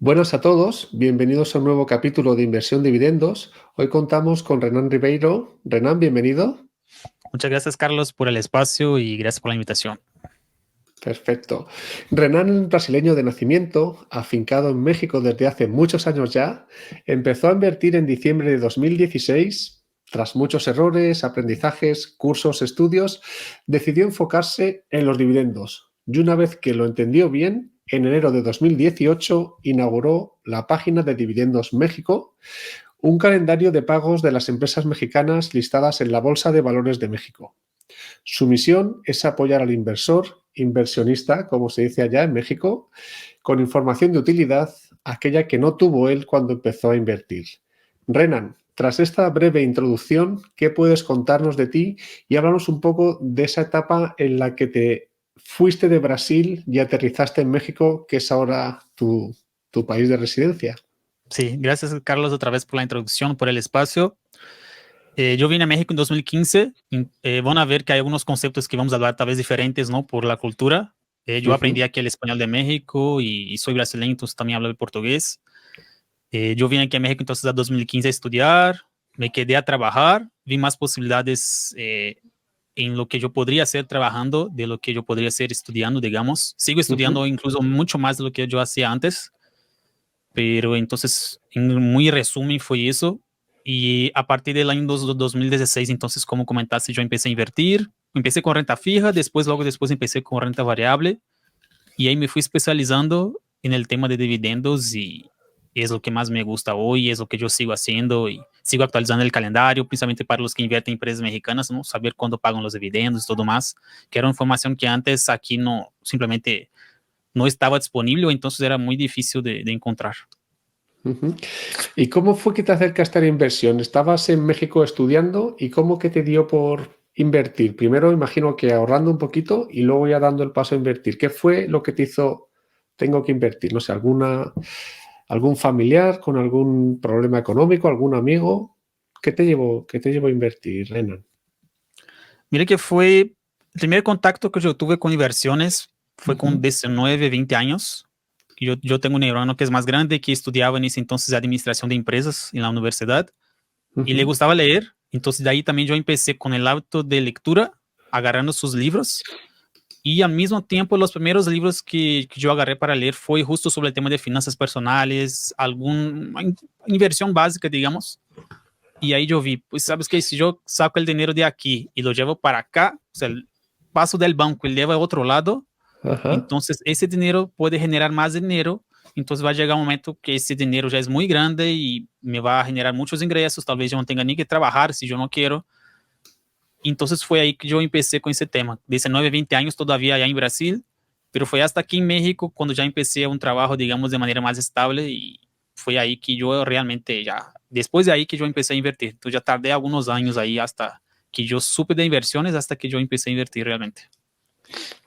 Buenas a todos, bienvenidos a un nuevo capítulo de Inversión Dividendos. Hoy contamos con Renan Ribeiro. Renan, bienvenido. Muchas gracias, Carlos, por el espacio y gracias por la invitación. Perfecto. Renan es brasileño de nacimiento, afincado en México desde hace muchos años ya. Empezó a invertir en diciembre de 2016. Tras muchos errores, aprendizajes, cursos, estudios, decidió enfocarse en los dividendos. Y una vez que lo entendió bien, en enero de 2018 inauguró la página de Dividendos México, un calendario de pagos de las empresas mexicanas listadas en la Bolsa de Valores de México. Su misión es apoyar al inversionista, como se dice allá en México, con información de utilidad, aquella que no tuvo él cuando empezó a invertir. Renan, tras esta breve introducción, ¿qué puedes contarnos de ti? Y háblanos un poco de esa etapa en la que te fuiste de Brasil y aterrizaste en México, que es ahora tu país de residencia. Sí, gracias, Carlos, otra vez por la introducción, por el espacio. Yo vine a México en 2015. Van a ver que hay algunos conceptos que vamos a hablar tal vez diferentes, ¿no? Por la cultura. Yo aprendí aquí el español de México y soy brasileño, entonces también hablo el portugués. Yo vine aquí a México entonces a 2015 a estudiar, me quedé a trabajar, vi más posibilidades en lo que yo podría hacer trabajando de lo que yo podría hacer estudiando, digamos. Sigo estudiando incluso mucho más de lo que yo hacía antes, pero entonces, en muy resumen, fue eso. Y a partir del año 2016, entonces, como comentaste, yo empecé a invertir. Empecé con renta fija, luego después empecé con renta variable. Y ahí me fui especializando en el tema de dividendos y es lo que más me gusta hoy, es lo que yo sigo haciendo y sigo actualizando el calendario, principalmente para los que invierten en empresas mexicanas, ¿no? Saber cuándo pagan los dividendos y todo más, que era una información que antes aquí no, simplemente no estaba disponible o entonces era muy difícil de encontrar. ¿Y cómo fue que te acercaste a la inversión? ¿Estabas en México estudiando y cómo que te dio por invertir? Primero imagino que ahorrando un poquito y luego ya dando el paso a invertir. ¿Qué fue lo que te hizo, tengo que invertir? No sé, algún familiar con algún problema económico, algún amigo. ¿Qué te llevó a invertir, Renan? Mira que fue el primer contacto que yo tuve con inversiones fue con Ujú, 19, 20 años. Yo tengo un hermano que es más grande que estudiaba en ese entonces administración de empresas en la universidad y le ujú. gustaba leer. Entonces de ahí también yo empecé con el hábito de lectura, agarrando sus libros y al mismo tiempo los primeros libros que yo agarré para leer fue justo sobre el tema de finanzas personales, alguna inversión básica, digamos. Y ahí yo vi, pues sabes que si yo saco el dinero de aquí y lo llevo para acá, o sea, paso del banco y llevo a otro lado, Ajá. entonces ese dinero puede generar más dinero. Entonces va a llegar un momento que ese dinero ya es muy grande y me va a generar muchos ingresos. Tal vez yo no tenga ni que trabajar si yo no quiero. Entonces fue ahí que yo empecé con ese tema. 19, 20 años todavía allá en Brasil, pero fue hasta aquí en México cuando ya empecé un trabajo, digamos, de manera más estable y fue ahí que yo realmente ya, después de ahí que yo empecé a invertir. Entonces ya tardé algunos años ahí hasta que yo supe de inversiones, hasta que yo empecé a invertir realmente.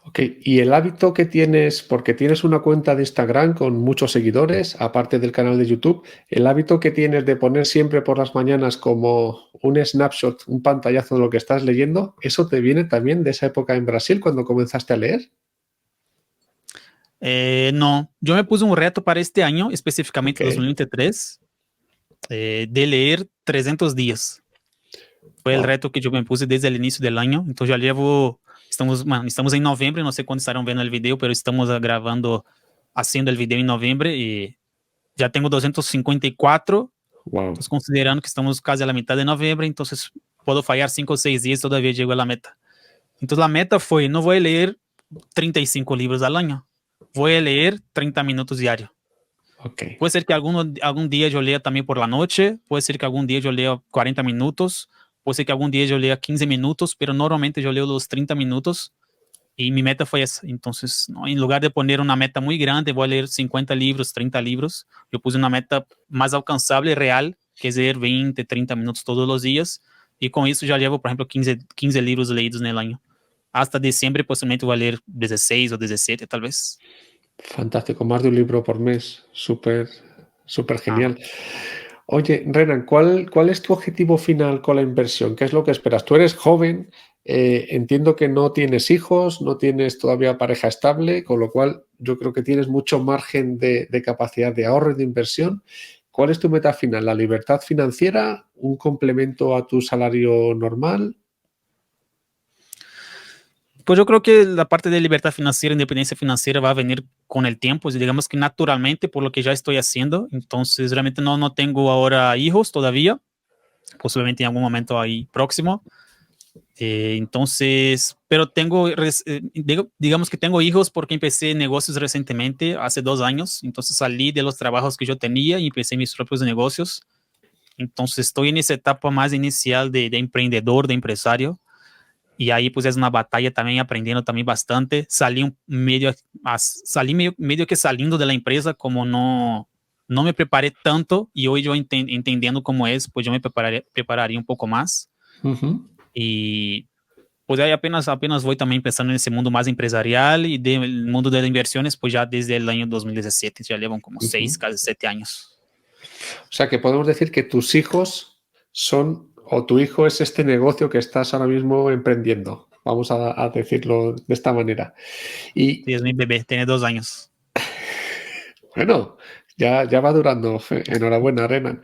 Ok, y el hábito que tienes, porque tienes una cuenta de Instagram con muchos seguidores, aparte del canal de YouTube, el hábito que tienes de poner siempre por las mañanas como un snapshot, un pantallazo de lo que estás leyendo, ¿eso te viene también de esa época en Brasil cuando comenzaste a leer? No, yo me puse un reto para este año, Ok, específicamente 2023, de leer 300 días. Fue el wow. reto que yo me puse desde el inicio del año. Entonces ya llevo, estamos en noviembre, no sé cuándo estarán viendo el video, pero estamos grabando, haciendo el video en noviembre y ya tengo 254. Wow. Entonces considerando que estamos casi a la mitad de noviembre, entonces puedo fallar 5 o 6 días, todavía llego a la meta. Entonces la meta fue, no voy a leer 35 libros al año, voy a leer 30 minutos diarios. Ok. Puede ser que algún día yo lea también por la noche, puede ser que algún día yo lea 40 minutos, puede ser que algún día yo lea 15 minutos, pero normalmente yo leo los 30 minutos y mi meta fue esa. Entonces, ¿no? En lugar de poner una meta muy grande, voy a leer 50 libros, 30 libros, yo puse una meta más alcanzable, real, que es leer 20, 30 minutos todos los días y con eso ya llevo, por ejemplo, 15 libros leídos en el año. Hasta diciembre, posiblemente voy a leer 16 o 17, tal vez. Fantástico, más de un libro por mes, súper, súper Ah, genial. Oye, Renan, ¿cuál es tu objetivo final con la inversión? ¿Qué es lo que esperas? Tú eres joven, Entiendo que no tienes hijos, no tienes todavía pareja estable, con lo cual yo creo que tienes mucho margen de capacidad de ahorro y de inversión. ¿Cuál es tu meta final? ¿La libertad financiera? ¿Un complemento a tu salario normal? Pues yo creo que la parte de libertad financiera, independencia financiera va a venir con el tiempo, digamos que naturalmente por lo que ya estoy haciendo. Entonces realmente no tengo ahora hijos todavía, posiblemente en algún momento ahí próximo. Entonces, pero digamos que tengo hijos porque empecé negocios recientemente, hace 2 años. Entonces salí de los trabajos que yo tenía y empecé mis propios negocios. Entonces estoy en esa etapa más inicial de emprendedor, de empresario. Y ahí pues es una batalla también, aprendiendo también bastante. Salí medio que saliendo de la empresa, como no me preparé tanto, y hoy yo entendiendo cómo es, pues yo me prepararía un poco más. Ujú. Y pues ahí apenas voy también pensando en ese mundo más empresarial y del mundo de las inversiones, pues ya desde el año 2017, ya llevan como Ujú. 6, casi 7 años. O sea que podemos decir que tus hijos son, o tu hijo es este negocio que estás ahora mismo emprendiendo. Vamos a decirlo de esta manera. Y Sí, es mi bebé, tiene 2 años. bueno, ya va durando. Enhorabuena, Renan.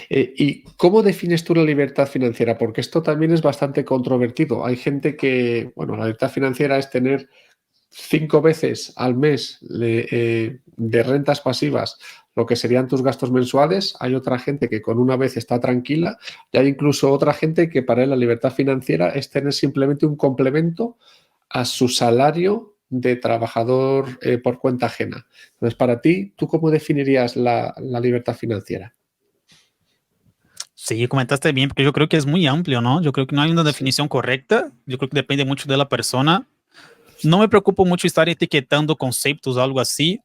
¿Y cómo defines tú la libertad financiera? Porque esto también es bastante controvertido. Hay gente que, bueno, la libertad financiera es tener 5 veces al mes de rentas pasivas lo que serían tus gastos mensuales. Hay otra gente que con una vez está tranquila y hay incluso otra gente que para él la libertad financiera es tener simplemente un complemento a su salario de trabajador por cuenta ajena. Entonces, para ti, ¿tú cómo definirías la libertad financiera? Sí, comentaste bien, porque yo creo que es muy amplio, ¿no? Yo creo que no hay una Sí. definición correcta. Yo creo que depende mucho de la persona. No me preocupo mucho estar etiquetando conceptos o algo así,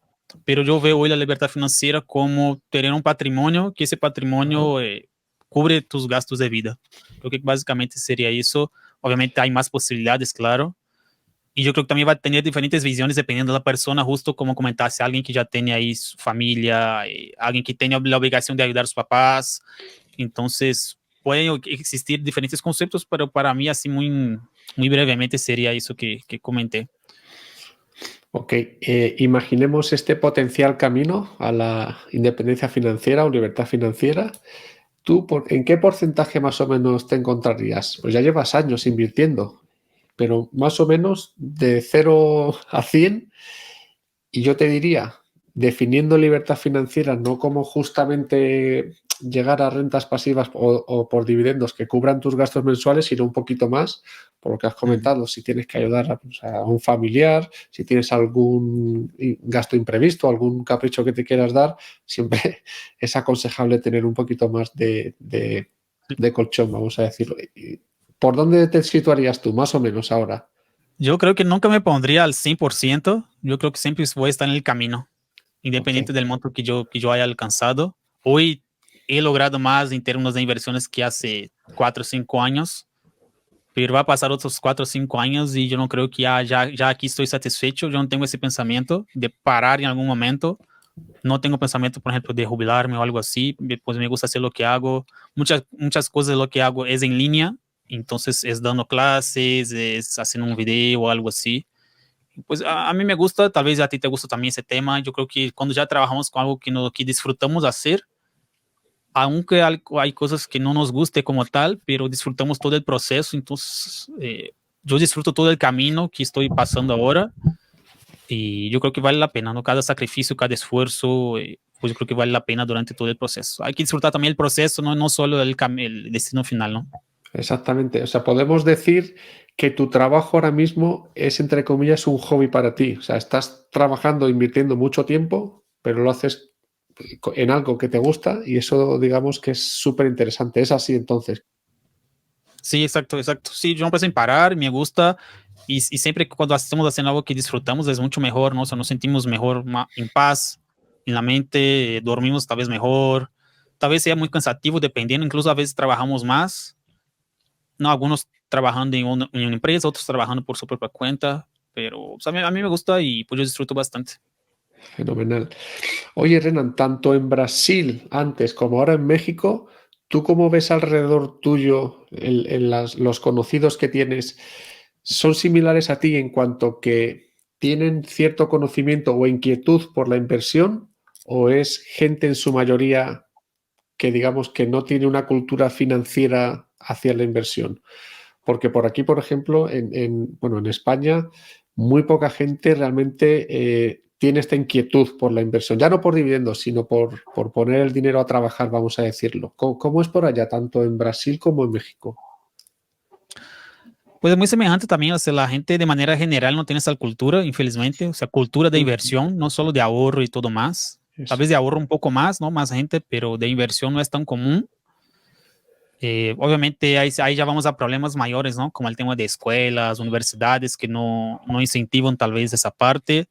pero yo veo hoy la libertad financiera como tener un patrimonio, que ese Ajá. patrimonio cubre tus gastos de vida. Creo que básicamente sería eso. Obviamente hay más posibilidades, claro. Y yo creo que también va a tener diferentes visiones dependiendo de la persona, justo como comentaste, alguien que ya tiene ahí su familia, alguien que tiene la obligación de ayudar a sus papás. Entonces, pueden existir diferentes conceptos, pero para mí, así muy brevemente, sería eso que comenté. Ok, imaginemos este potencial camino a la independencia financiera o libertad financiera. ¿Tú en qué porcentaje más o menos te encontrarías? Pues ya llevas años invirtiendo, pero más o menos de 0 a 100. Y yo te diría, definiendo libertad financiera no como justamente llegar a rentas pasivas o por dividendos que cubran tus gastos mensuales, sino un poquito más, por lo que has Ujú. comentado, si tienes que ayudar a un familiar, si tienes algún gasto imprevisto, algún capricho que te quieras dar, siempre es aconsejable tener un poquito más de colchón, vamos a decirlo. ¿Por dónde te situarías tú, más o menos ahora? Yo creo que nunca me pondría al 100%. Yo creo que siempre voy a estar en el camino, Ok. independiente del monto que yo haya alcanzado. Hoy he logrado más en términos de inversiones que hace 4 o 5 años, pero va a pasar otros 4 o 5 años y yo no creo que ya aquí estoy satisfecho. Yo no tengo ese pensamiento de parar en algún momento. No tengo pensamiento, por ejemplo, de jubilarme o algo así. Pues me gusta hacer lo que hago. Muchas cosas de lo que hago es en línea. Entonces es dando clases, es haciendo un video o algo así. Pues a mí me gusta, tal vez a ti te gusta también ese tema. Yo creo que cuando ya trabajamos con algo que disfrutamos hacer, aunque hay cosas que no nos guste como tal, pero disfrutamos todo el proceso. Entonces yo disfruto todo el camino que estoy pasando ahora y yo creo que vale la pena, ¿no? Cada sacrificio, cada esfuerzo, pues yo creo que vale la pena durante todo el proceso. Hay que disfrutar también el proceso, no solo el destino final, ¿no? Exactamente. O sea, podemos decir que tu trabajo ahora mismo es, entre comillas, un hobby para ti. O sea, estás trabajando, invirtiendo mucho tiempo, pero lo haces en algo que te gusta y eso, digamos, que es súper interesante. Es así entonces. Sí, exacto, exacto. Sí, yo no pienso en parar, me gusta. Y siempre que cuando estamos haciendo algo que disfrutamos es mucho mejor, ¿no? O sea, nos sentimos mejor, en paz, en la mente, dormimos tal vez mejor. Tal vez sea muy cansativo, dependiendo, incluso a veces trabajamos más, ¿no? Algunos trabajando en una empresa, otros trabajando por su propia cuenta, pero o sea, a mí me gusta y pues yo disfruto bastante. Fenomenal. Oye, Renan, tanto en Brasil antes como ahora en México, ¿tú cómo ves alrededor tuyo los conocidos que tienes? ¿son similares a ti en cuanto que tienen cierto conocimiento o inquietud por la inversión o es gente en su mayoría que digamos que no tiene una cultura financiera hacia la inversión? Porque por aquí, por ejemplo, bueno, en España, muy poca gente realmente tiene esta inquietud por la inversión, ya no por dividendos, sino por poner el dinero a trabajar, vamos a decirlo. ¿Cómo es por allá, tanto en Brasil como en México? Pues es muy semejante también, o sea, la gente de manera general no tiene esa cultura, infelizmente, o sea, cultura de Ujú. inversión, no solo de ahorro y todo más. Tal Eso. vez de ahorro un poco más, ¿no? Más gente, pero de inversión no es tan común. Obviamente ahí ya vamos a problemas mayores, ¿no? Como el tema de escuelas, universidades que no incentivan tal vez esa parte.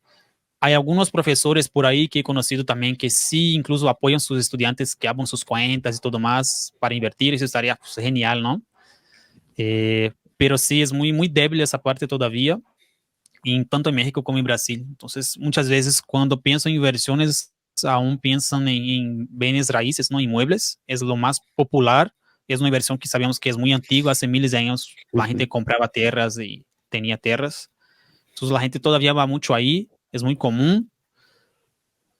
Hay algunos profesores por ahí que he conocido también que sí, incluso apoyan a sus estudiantes que abran sus cuentas y todo más para invertir. Eso estaría pues, genial, ¿no? Pero sí, es muy, muy débil esa parte todavía, tanto en México como en Brasil. Entonces, muchas veces cuando pienso en inversiones, aún piensan en bienes raíces, ¿no? Inmuebles. Es lo más popular. Es una inversión que sabemos que es muy antigua. Hace miles de años la gente Ujú. compraba tierras y tenía tierras. Entonces, la gente todavía va mucho ahí. Es muy común.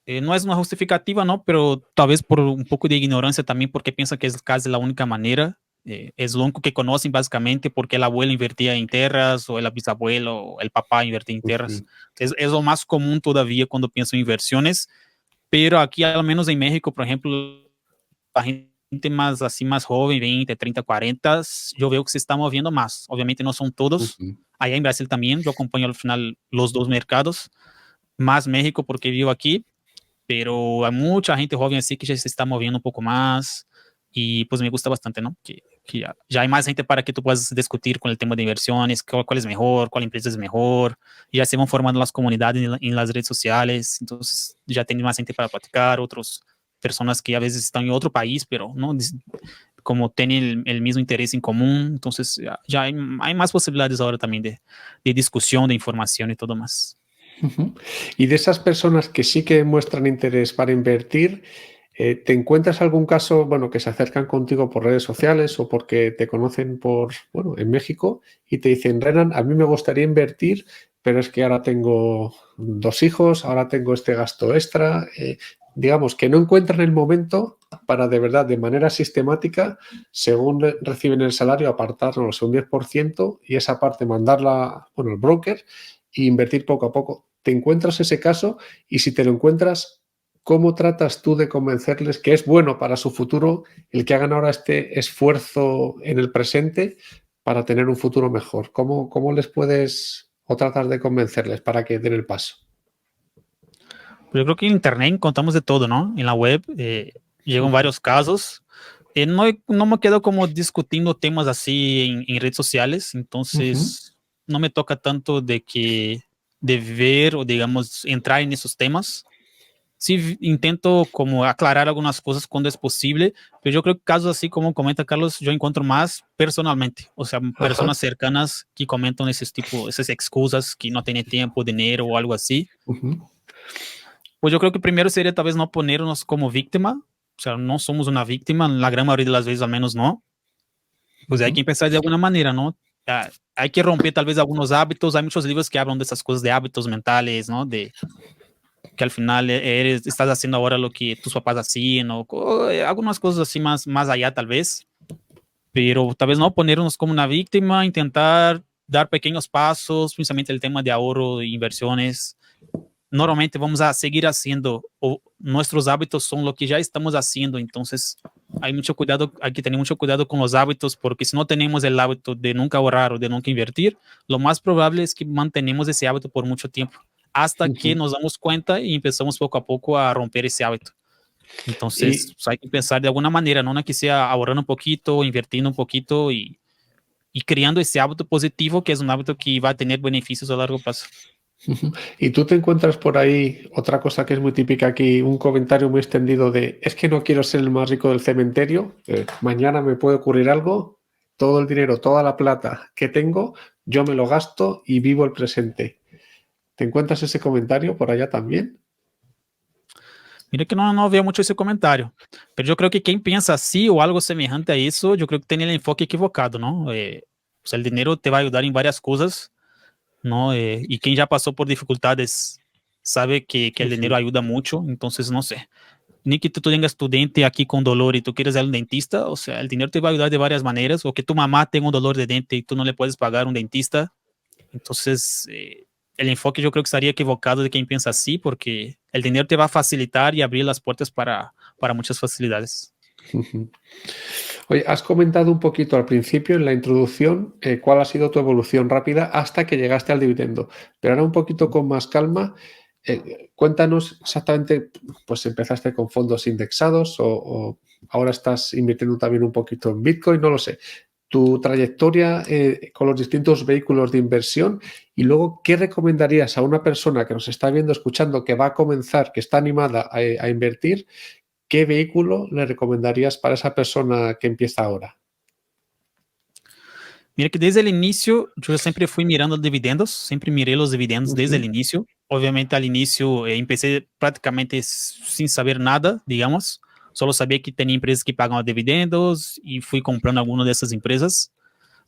No es una justificativa, ¿no? Pero tal vez por un poco de ignorancia también, porque piensan que es casi la única manera. Es lo único que conocen básicamente porque el abuelo invertía en tierras o el bisabuelo o el papá invertía en tierras. Ujú. Es lo más común todavía cuando pienso en inversiones, pero aquí al menos en México, por ejemplo, la gente más así, más joven, 20, 30, 40, yo veo que se está moviendo más. Obviamente no son todos. Ujú. Allá en Brasil también, yo acompaño al final los dos mercados, más México porque vivo aquí, pero hay mucha gente joven así que ya se está moviendo un poco más y pues me gusta bastante, ¿no? Que ya hay más gente para que tú puedas discutir con el tema de inversiones, cuál es mejor, cuál empresa es mejor, y ya se van formando las comunidades en las redes sociales, entonces ya tienen más gente para platicar, otras personas que a veces están en otro país, pero no como tienen el mismo interés en común, entonces ya hay más posibilidades ahora también de discusión, de información y todo más. Ujú. Y de esas personas que sí que muestran interés para invertir, ¿te encuentras algún caso, bueno, que se acercan contigo por redes sociales o porque te conocen por, bueno, en México y te dicen, Renan, a mí me gustaría invertir, pero es que ahora tengo 2 hijos, ahora tengo este gasto extra, digamos que no encuentran el momento para de verdad, de manera sistemática, según reciben el salario, apartar, no lo sé, un 10% y esa parte mandarla, bueno, al broker e invertir poco a poco. ¿Te encuentras ese caso? Y si te lo encuentras, ¿cómo tratas tú de convencerles que es bueno para su futuro el que hagan ahora este esfuerzo en el presente para tener un futuro mejor? ¿Cómo les puedes o tratar de convencerles para que den el paso? Yo creo que en internet encontramos de todo, ¿no? En la web llegan Ujú. varios casos. No me quedo como discutiendo temas así en redes sociales, Ujú. entonces no me toca tanto de ver o digamos entrar en esos temas. Sí intento como aclarar algunas cosas cuando es posible, pero yo creo que casos así como comenta Carlos, yo encuentro más personalmente, o sea, personas Ajá. cercanas que comentan ese tipo, esas excusas que no tienen tiempo, dinero o algo así. Ujú. Pues yo creo que primero sería tal vez no ponernos como víctima, o sea, no somos una víctima, la gran mayoría de las veces al menos no, pues hay que Ujú. empezar de alguna manera, ¿no? Hay que romper tal vez algunos hábitos, hay muchos libros que hablan de esas cosas de hábitos mentales, ¿no? De que al final estás haciendo ahora lo que tus papás hacían o algunas cosas así más allá tal vez, pero tal vez no ponernos como una víctima, intentar dar pequeños pasos, principalmente el tema de ahorro e inversiones, normalmente vamos a seguir haciendo, o nuestros hábitos son lo que ya estamos haciendo, entonces hay mucho cuidado, hay que tener mucho cuidado con los hábitos, porque si no tenemos el hábito de nunca ahorrar o de nunca invertir, lo más probable es que mantenemos ese hábito por mucho tiempo, hasta que Ujú. nos damos cuenta y empezamos poco a poco a romper ese hábito. Entonces, Y, pues, hay que pensar de alguna manera, no que sea ahorrando un poquito, invirtiendo un poquito y creando ese hábito positivo, que es un hábito que va a tener beneficios a largo plazo. ujú. Y tú te encuentras por ahí otra cosa que es muy típica aquí, un comentario muy extendido de es que no quiero ser el más rico del cementerio, mañana me puede ocurrir algo, todo el dinero, toda la plata que tengo, yo me lo gasto y vivo el presente. ¿Te encuentras ese comentario por allá también? Mira que no veo mucho ese comentario, pero yo creo que quien piensa así o algo semejante a eso, yo creo que tiene el enfoque equivocado, ¿no? sea, el dinero te va a ayudar en varias cosas, ¿no? Y quien ya pasó por dificultades sabe que el dinero ayuda mucho, entonces no sé. Ni que tú tengas tu diente aquí con dolor y tú quieres ir al dentista, o sea, el dinero te va a ayudar de varias maneras, o que tu mamá tenga un dolor de diente y tú no le puedes pagar un dentista. Entonces, el enfoque yo creo que estaría equivocado de quien piensa así, porque el dinero te va a facilitar y abrir las puertas para muchas facilidades. Oye, has comentado un poquito al principio en la introducción cuál ha sido tu evolución rápida hasta que llegaste al dividendo, pero ahora un poquito con más calma, cuéntanos exactamente, pues empezaste con fondos indexados o ahora estás invirtiendo también un poquito en Bitcoin, no lo sé. Tu trayectoria con los distintos vehículos de inversión y luego, ¿qué recomendarías a una persona que nos está viendo, escuchando, que va a comenzar, que está animada a invertir? ¿Qué vehículo le recomendarías para esa persona que empieza ahora? Mira que desde el inicio yo siempre fui mirando dividendos, siempre miré los dividendos desde el inicio. Obviamente al inicio empecé prácticamente sin saber nada, digamos. Solo sabía que tenía empresas que pagaban dividendos y fui comprando algunas de esas empresas.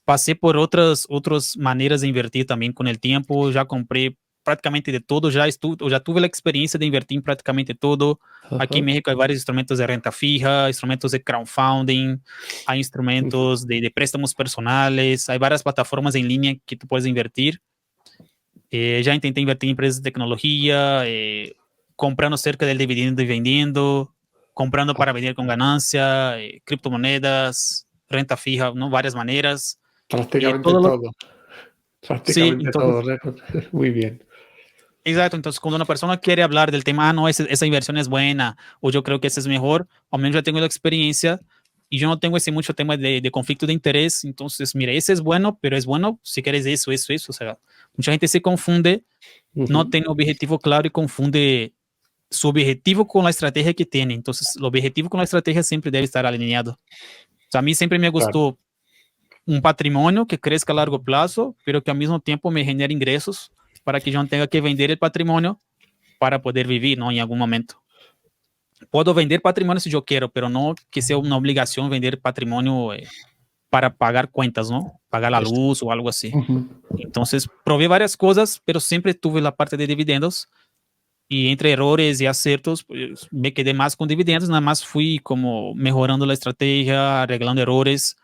Pasé por outras maneiras de invertir também com o tempo, já comprei praticamente de todo, já tuve a experiência de invertir em praticamente todo. Aqui em Ajá. México há vários instrumentos de renta fija, instrumentos de crowdfunding, há instrumentos de préstamos personales, há várias plataformas em linha que tu puedes invertir. Já tentei invertir em empresas de tecnologia, comprando cerca del dividendo e vendendo, comprando para vender com ganância, criptomonedas, renta fija, ¿no? Várias maneiras. Prácticamente Todo lo, todo, sí, prácticamente entonces, todo. Muy bien. exacto, entonces cuando una persona quiere hablar del tema, no, esa inversión es buena, o yo creo que esa es mejor, al menos ya tengo la experiencia y yo no tengo ese mucho tema de conflicto de interés, entonces, mira, ese es bueno, pero es bueno si quieres eso, o sea, mucha gente se confunde, no tiene objetivo claro y confunde su objetivo con la estrategia que tiene, entonces, el objetivo con la estrategia siempre debe estar alineado. O sea, a mí siempre me Claro. gustó un patrimonio que crezca a largo plazo, pero que al mismo tiempo me genere ingresos para que yo no tenga que vender el patrimonio para poder vivir, ¿no? En algún momento. Puedo vender patrimonio si yo quiero, pero no que sea una obligación vender patrimonio para pagar cuentas, ¿no? Pagar la Es- luz o algo así. Ujú. Entonces, probé varias cosas, pero siempre tuve la parte de dividendos y entre errores y aciertos, pues, me quedé más con dividendos, nada más fui como mejorando la estrategia, arreglando errores.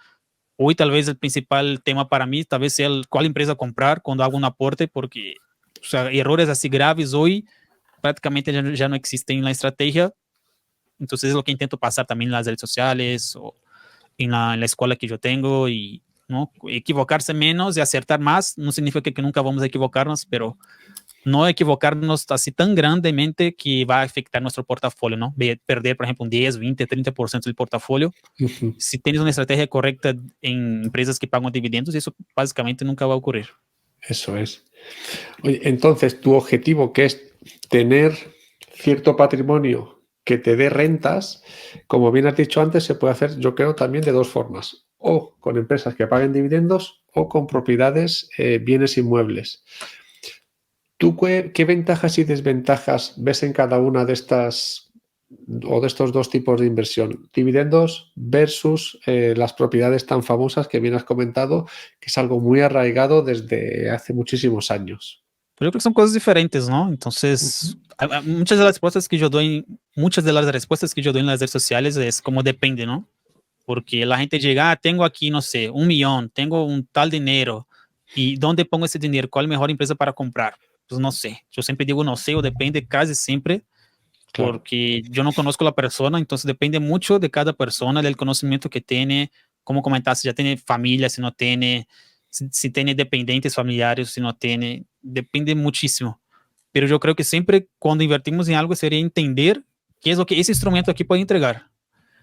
Hoy tal vez el principal tema para mí, tal vez sea cuál empresa comprar cuando hago un aporte, porque o sea, errores así graves hoy prácticamente ya no existen en la estrategia. Entonces es lo que intento pasar también en las redes sociales o en la escuela que yo tengo y no equivocarse menos y acertar más. No significa que nunca vamos a equivocarnos, pero no equivocarnos así tan grandemente que va a afectar nuestro portafolio, ¿no? Perder, por ejemplo, un 10, 20, 30% del portafolio. Ujú. Si tienes una estrategia correcta en empresas que pagan dividendos, eso básicamente nunca va a ocurrir. Eso es. Oye, entonces, tu objetivo, que es tener cierto patrimonio que te dé rentas, como bien has dicho antes, se puede hacer, yo creo, también de dos formas. O con empresas que paguen dividendos o con propiedades, bienes inmuebles. ¿Tú qué ventajas y desventajas ves en cada una de estas o de estos dos tipos de inversión? Dividendos versus las propiedades tan famosas que bien has comentado, que es algo muy arraigado desde hace muchísimos años. Pero yo creo que son cosas diferentes, ¿no? Ujú. Entonces, muchas de las respuestas que yo doy, muchas de las respuestas que yo doy en las redes sociales es como depende, ¿no? Porque la gente llega, tengo aquí, no sé, 1 millón, tengo un tal dinero, ¿y dónde pongo ese dinero? ¿Cuál es la mejor empresa para comprar? Pues no sé, yo siempre digo no sé o depende casi siempre, Claro. porque yo no conozco la persona, entonces depende mucho de cada persona, del conocimiento que tiene, como comentaste, ya tiene familia, si no tiene, si tiene dependientes familiares, si no tiene, depende muchísimo. Pero yo creo que siempre cuando invertimos en algo sería entender qué es lo que ese instrumento aquí puede entregar.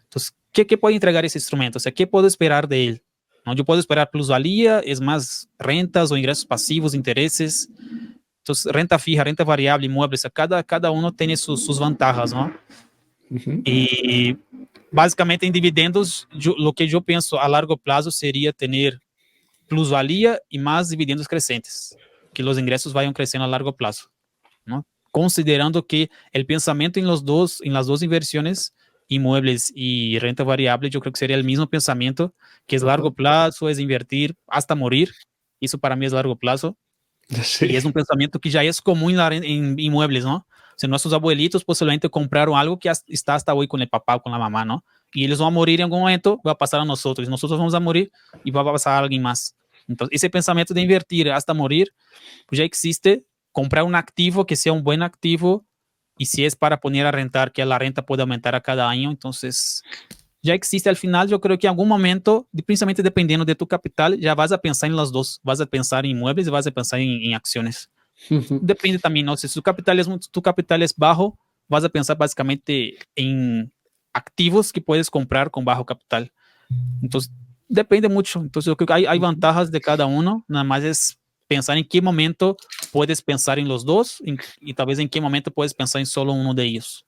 Entonces, ¿qué puede entregar ese instrumento? O sea, ¿qué puedo esperar de él? ¿No? Yo puedo esperar plusvalía, es más rentas o ingresos pasivos, intereses. Entonces, renta fija, renta variable, inmuebles, o sea, cada uno tiene sus ventajas, ¿no? Ujú. Y básicamente en dividendos, lo que yo pienso a largo plazo sería tener plusvalía y más dividendos crecientes, que los ingresos vayan creciendo a largo plazo, ¿no? Considerando que el pensamiento en las dos inversiones inmuebles y renta variable, yo creo que sería el mismo pensamiento, que es Ajá. largo plazo, es invertir hasta morir. Eso para mí es largo plazo. Sí, Y es un pensamiento que ya es común en inmuebles, ¿no? O sea, nuestros abuelitos posiblemente compraron algo que está hasta hoy con el papá o con la mamá, ¿no? Y ellos van a morir en algún momento, va a pasar a nosotros, y nosotros vamos a morir y va a pasar a alguien más. Entonces, ese pensamiento de invertir hasta morir, pues ya existe. Comprar un activo que sea un buen activo, y si es para poner a rentar, que la renta puede aumentar a cada año, entonces ya existe al final. Yo creo que en algún momento, principalmente dependiendo de tu capital, ya vas a pensar en los dos, vas a pensar en inmuebles y vas a pensar en acciones. ujú. Depende también, ¿no? Si tu capital es bajo, vas a pensar básicamente en activos que puedes comprar con bajo capital. Entonces, depende mucho. Entonces, yo creo que hay ventajas de cada uno, nada más es pensar en qué momento puedes pensar en los dos y tal vez en qué momento puedes pensar en solo uno de ellos.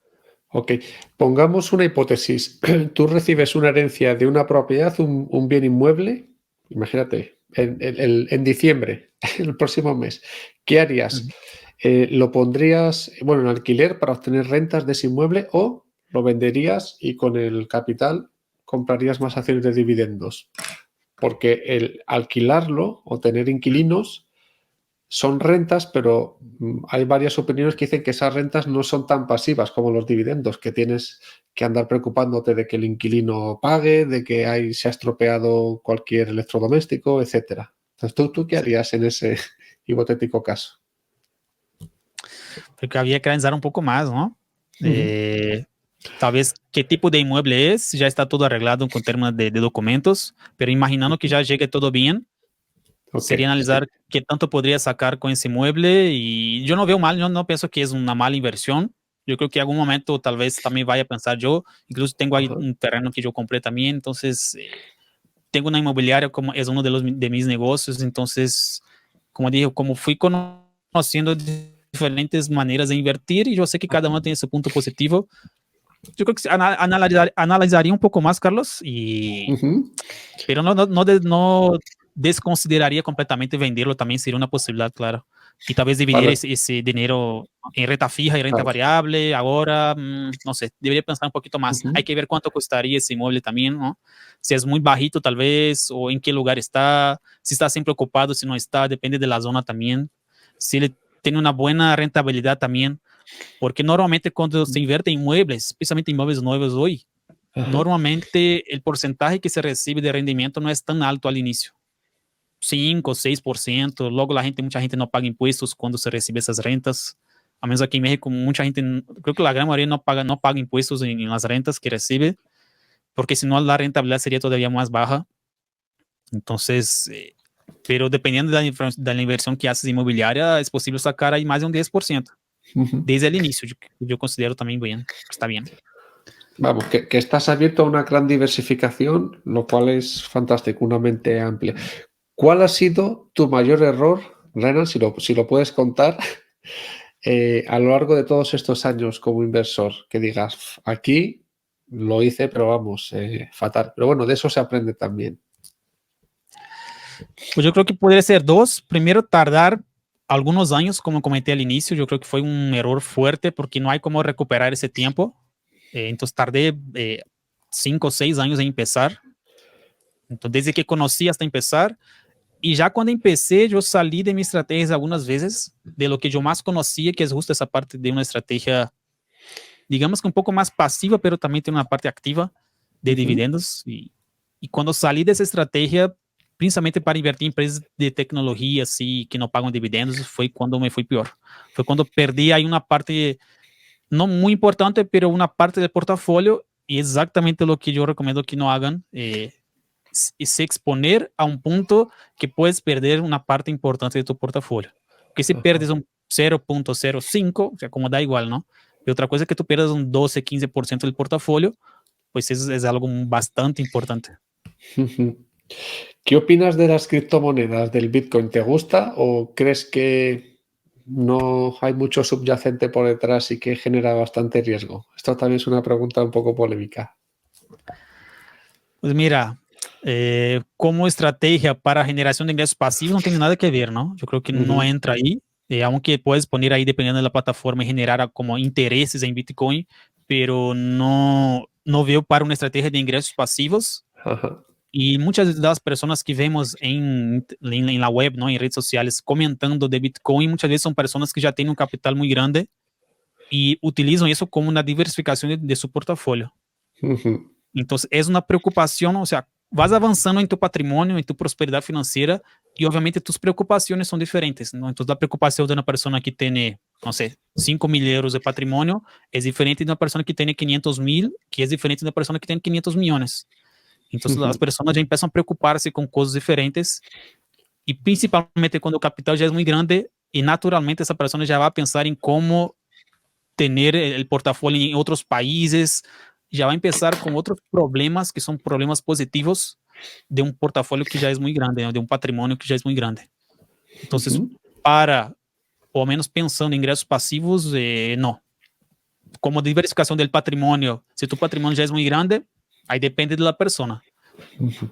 Ok, pongamos una hipótesis. Tú recibes una herencia de una propiedad, un bien inmueble, imagínate, en diciembre, el próximo mes. ¿Qué harías? Ujú. ¿Lo pondrías, bueno, en alquiler para obtener rentas de ese inmueble o lo venderías y con el capital comprarías más acciones de dividendos? Porque el alquilarlo o tener inquilinos son rentas, pero hay varias opiniones que dicen que esas rentas no son tan pasivas como los dividendos, que tienes que andar preocupándote de que el inquilino pague, de que se ha estropeado cualquier electrodoméstico, etcétera. Entonces, ¿tú qué Sí. harías en ese hipotético caso? Porque había que analizar un poco más, ¿no? Ujú. Tal vez qué tipo de inmueble es, ya está todo arreglado con términos de documentos, pero imaginando que Ujú. ya llegue todo bien, Ok, sería sí. analizar qué tanto podría sacar con ese inmueble. Y yo no veo mal, yo no pienso que es una mala inversión. Yo creo que en algún momento tal vez también vaya a pensar yo, incluso tengo ahí Ajá. un terreno que yo compré también, entonces tengo una inmobiliaria como es uno de mis negocios, entonces, como dije, como fui conociendo diferentes maneras de invertir y yo sé que cada uno tiene su punto positivo, yo creo que analizaría un poco más, Carlos, Ujú. pero no desconsideraría completamente venderlo, también sería una posibilidad, claro. Y tal vez dividir Vale, ese dinero en renta fija y renta claro. variable. Ahora, no sé, debería pensar un poquito más. Hay Ujú. que ver cuánto costaría ese inmueble también, ¿no? Si es muy bajito, tal vez, o en qué lugar está, si está siempre ocupado, si no está, depende de la zona también. Si le tiene una buena rentabilidad también, porque normalmente cuando se invierte en inmuebles, especialmente inmuebles nuevos hoy, Ajá. normalmente el porcentaje que se recibe de rendimiento no es tan alto al inicio. 5 o 6%. Luego mucha gente no paga impuestos cuando se recibe esas rentas. A menos aquí en México, mucha gente, creo que la gran mayoría no paga impuestos en las rentas que recibe, porque si no la rentabilidad sería todavía más baja. Entonces, pero dependiendo de la inversión que haces inmobiliaria, es posible sacar ahí más de un 10% Ujú. desde el inicio. Yo considero también bien, está bien. Vamos, que estás abierto a una gran diversificación, lo cual es fantástico, una mente amplia. ¿Cuál ha sido tu mayor error, Renan, si lo puedes contar, a lo largo de todos estos años como inversor? Que digas, aquí lo hice, pero vamos, fatal. Pero bueno, de eso se aprende también. Pues yo creo que podría ser dos. Primero, tardar algunos años, como comenté al inicio. Yo creo que fue un error fuerte porque no hay cómo recuperar ese tiempo. Entonces tardé 5 o 6 años en empezar. Entonces, desde que conocí hasta empezar. Y ya cuando empecé, yo salí de mis estrategias algunas veces, de lo que yo más conocía, que es justo esa parte de una estrategia, digamos que un poco más pasiva, pero también tiene una parte activa de Ujú. dividendos. Y cuando salí de esa estrategia, principalmente para invertir en empresas de tecnología, así, que no pagan dividendos, fue cuando me fue peor. Fue cuando perdí ahí una parte, no muy importante, pero una parte del portafolio, y exactamente lo que yo recomiendo que no hagan. Se exponer a un punto que puedes perder una parte importante de tu portafolio. Que si Ajá. pierdes un 0,05, o sea, como da igual, ¿no? Y otra cosa es que tú pierdas un 12, 15% del portafolio, pues eso es algo bastante importante. Ujú. ¿Qué opinas de las criptomonedas, del Bitcoin? ¿Te gusta o crees que no hay mucho subyacente por detrás y que genera bastante riesgo? Esto también es una pregunta un poco polémica. Pues mira, como estrategia para generación de ingresos pasivos no tiene nada que ver, ¿no? Yo creo que no Ujú. entra ahí, aunque puedes poner ahí dependiendo de la plataforma y generar como intereses en Bitcoin, pero no veo para una estrategia de ingresos pasivos. Ajá. Y muchas de las personas que vemos en la web, ¿no? En redes sociales, comentando de Bitcoin, muchas veces son personas que ya tienen un capital muy grande y utilizan eso como una diversificación de su portafolio. Ujú. Entonces, es una preocupación, o sea, vas avanzando en tu patrimonio, en tu prosperidad financiera y obviamente tus preocupaciones son diferentes, ¿no? Entonces, la preocupación de una persona que tiene, no sé, 5.000 euros de patrimonio es diferente de una persona que tiene 500.000, que es diferente de una persona que tiene 500 millones. Entonces, as Ujú. pessoas já começam a preocupar-se com coisas diferentes e principalmente quando o capital já é muito grande e naturalmente essa pessoa já vai pensar em como ter o portafolio em outros países, já vai começar com outros problemas que são problemas positivos de um portafolio que já é muito grande, né? De um patrimônio que já é muito grande. Então, Ujú. para, ou ao menos pensando em ingressos passivos, não. Como diversificação do patrimônio, se tu patrimônio já é muito grande, aí depende da pessoa. Ujú.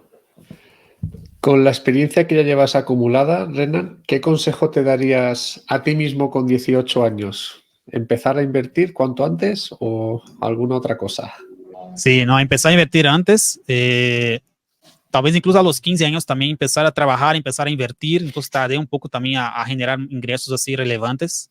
Con la experiencia que ya llevas acumulada, Renan, ¿qué consejo te darías a ti mismo con 18 años? ¿Empezar a invertir cuanto antes o alguna otra cosa? Sí, no, empezar a invertir antes, talvez incluso a los 15 años también empezar a trabajar, empezar a invertir, entonces tardé un poco también a generar ingresos así relevantes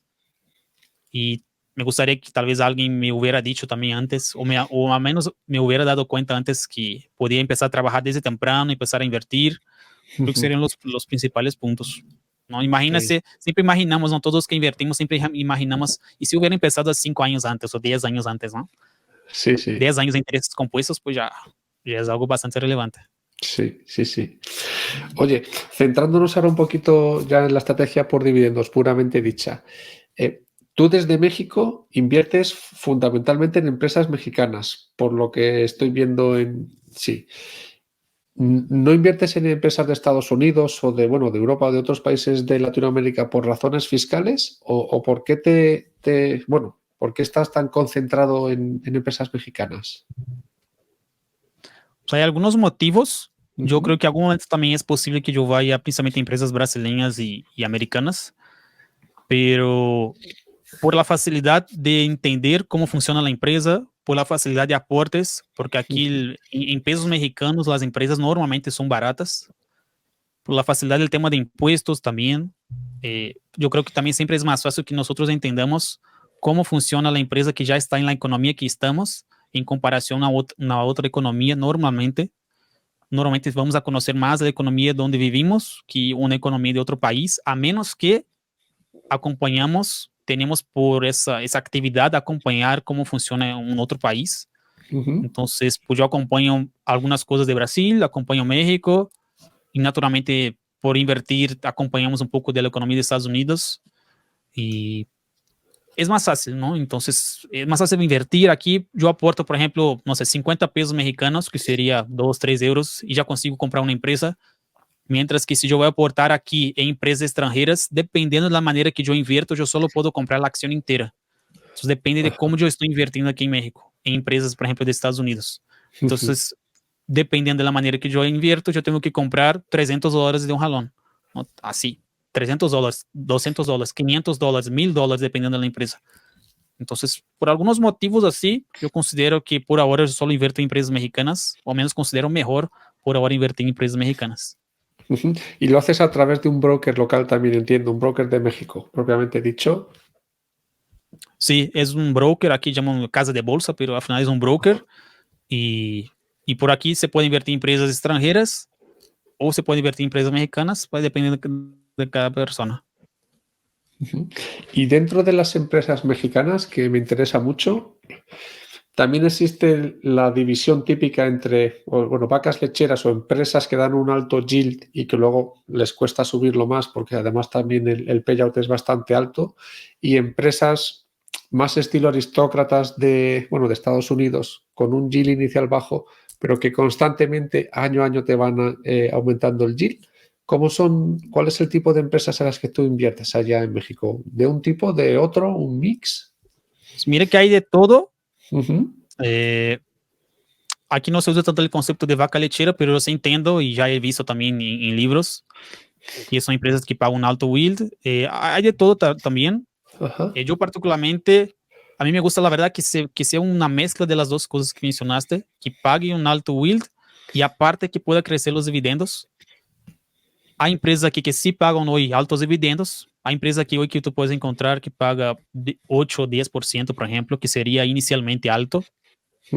y me gustaría que tal vez alguien me hubiera dicho también antes, o al menos me hubiera dado cuenta antes que podía empezar a trabajar desde temprano, empezar a invertir, creo que Ujú. serían los principales puntos. ¿No? Ok. Imagínese, siempre imaginamos, ¿no? Todos que invertimos, siempre imaginamos, y si hubiera empezado 5 años antes o 10 años antes, ¿no? Sí, sí, 10 años de intereses compuestos, pues ya es algo bastante relevante. sí, sí, sí. Oye, centrándonos ahora un poquito ya en la estrategia por dividendos puramente dicha. eh, Tú desde México inviertes fundamentalmente en empresas mexicanas, por lo que estoy viendo en... Sí. ¿No inviertes en empresas de Estados Unidos o de, bueno, de Europa o de otros países de Latinoamérica por razones fiscales? ¿O por qué bueno, por qué estás tan concentrado en empresas mexicanas? O sea, hay algunos motivos. Yo Ujú. creo que en algún momento también es posible que yo vaya principalmente a empresas brasileñas y americanas, pero por la facilidad de entender cómo funciona la empresa, por la facilidad de aportes, porque aquí Ujú. en pesos mexicanos las empresas normalmente son baratas, por la facilidad del tema de impuestos también. Yo creo que también siempre es más fácil que nosotros entendamos cómo funciona la empresa que ya está en la economía que estamos en comparación a una otra economía normalmente. Normalmente vamos a conocer más la economía donde vivimos que una economía de otro país, a menos que acompañamos, tenemos por esa actividad acompañar cómo funciona en un otro país. Ujú. Entonces, pues yo acompaño algunas cosas de Brasil, acompaño México y naturalmente por invertir acompañamos un poco de la economía de Estados Unidos y es más fácil, ¿no? Entonces, es más fácil invertir aquí. Yo aporto, por ejemplo, no sé, 50 pesos mexicanos, que sería 2, 3 euros, y ya consigo comprar una empresa. Mientras que si yo voy a aportar aquí en empresas extranjeras, dependiendo de la manera que yo invierto, yo solo puedo comprar la acción entera. Entonces, depende de cómo yo estoy invirtiendo aquí en México, en empresas, por ejemplo, de Estados Unidos. Ujú. Entonces, dependiendo de la manera que yo invierto, yo tengo que comprar $300 de un jalón, ¿no? Así, $300, $200, $500, $1,000, dependiendo de la empresa. Entonces, por algunos motivos así, yo considero que por ahora yo solo invierto en empresas mexicanas, o al menos considero mejor por ahora invertir en empresas mexicanas. Ujú. Y lo haces a través de un broker local también, entiendo, un broker de México, propiamente dicho. Sí, es un broker, aquí llaman casa de bolsa, pero al final es un broker y, y por aquí se puede invertir en empresas extranjeras o se puede invertir en empresas mexicanas, pues dependiendo de cada persona. Ujú. Y dentro de las empresas mexicanas, que me interesa mucho, también existe la división típica entre, bueno, vacas lecheras o empresas que dan un alto yield y que luego les cuesta subirlo más porque además también el payout es bastante alto, y empresas más estilo aristócratas de, bueno, de Estados Unidos con un yield inicial bajo, pero que constantemente año a año te van aumentando el yield. ¿Cómo son, cuál es el tipo de empresas a las que tú inviertes allá en México? ¿De un tipo, de otro, un mix? Pues mire que hay de todo. Ujú. Eh, Aquí no se usa tanto el concepto de vaca lechera, pero yo sí entiendo y ya he visto también en libros que son empresas que pagan un alto yield. Hay de todo también. Ajá. Yo particularmente A mí me gusta, la verdad, que sea una mezcla de las dos cosas que mencionaste, que pague un alto yield y aparte que pueda crecer los dividendos. Há empresas aqui que sí pagam hoy altos dividendos. Há empresas aqui hoje que tu puedes encontrar que paga 8 o 10%, por ejemplo, que sería inicialmente alto.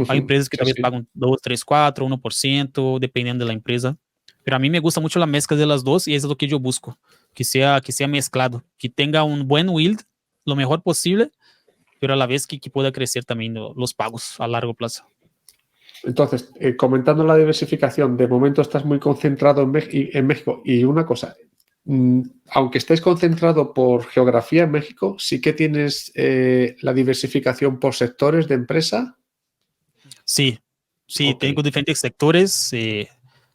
Há empresas que Sí, talvez sí. pagam 2, 3, 4, 1%, dependiendo de la empresa. Pero a mí me gusta mucho la mezcla de las dos y eso es lo que yo busco, que sea mezclado, que tenga un buen yield, lo mejor posible, pero a la vez que pueda crecer también los pagos a largo plazo. Entonces, comentando la diversificación, de momento estás muy concentrado en México. Y una cosa, aunque estés concentrado por geografía en México, sí que tienes la diversificación por sectores de empresa. Sí, sí, Ok. tengo diferentes sectores.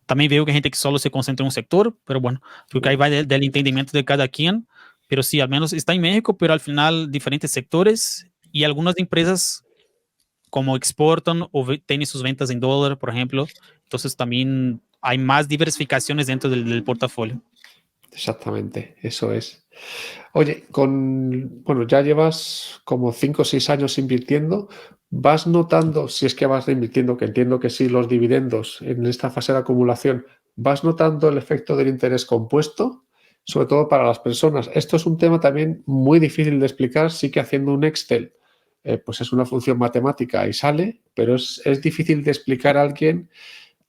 También veo que hay gente que solo se concentra en un sector, pero bueno, creo que ahí va del entendimiento de cada quien. Pero sí, al menos está en México, pero al final diferentes sectores y algunas empresas como exportan o tienen sus ventas en dólar, por ejemplo. Entonces también hay más diversificaciones dentro del portafolio. Exactamente, eso es. Oye, bueno, ya llevas como 5 o 6 años invirtiendo. ¿Vas notando, si es que vas reinvirtiendo, que entiendo que sí, los dividendos en esta fase de acumulación, vas notando el efecto del interés compuesto? Sobre todo para las personas. Esto es un tema también muy difícil de explicar. Sí que haciendo un Excel, pues es una función matemática y sale, pero es difícil de explicar a alguien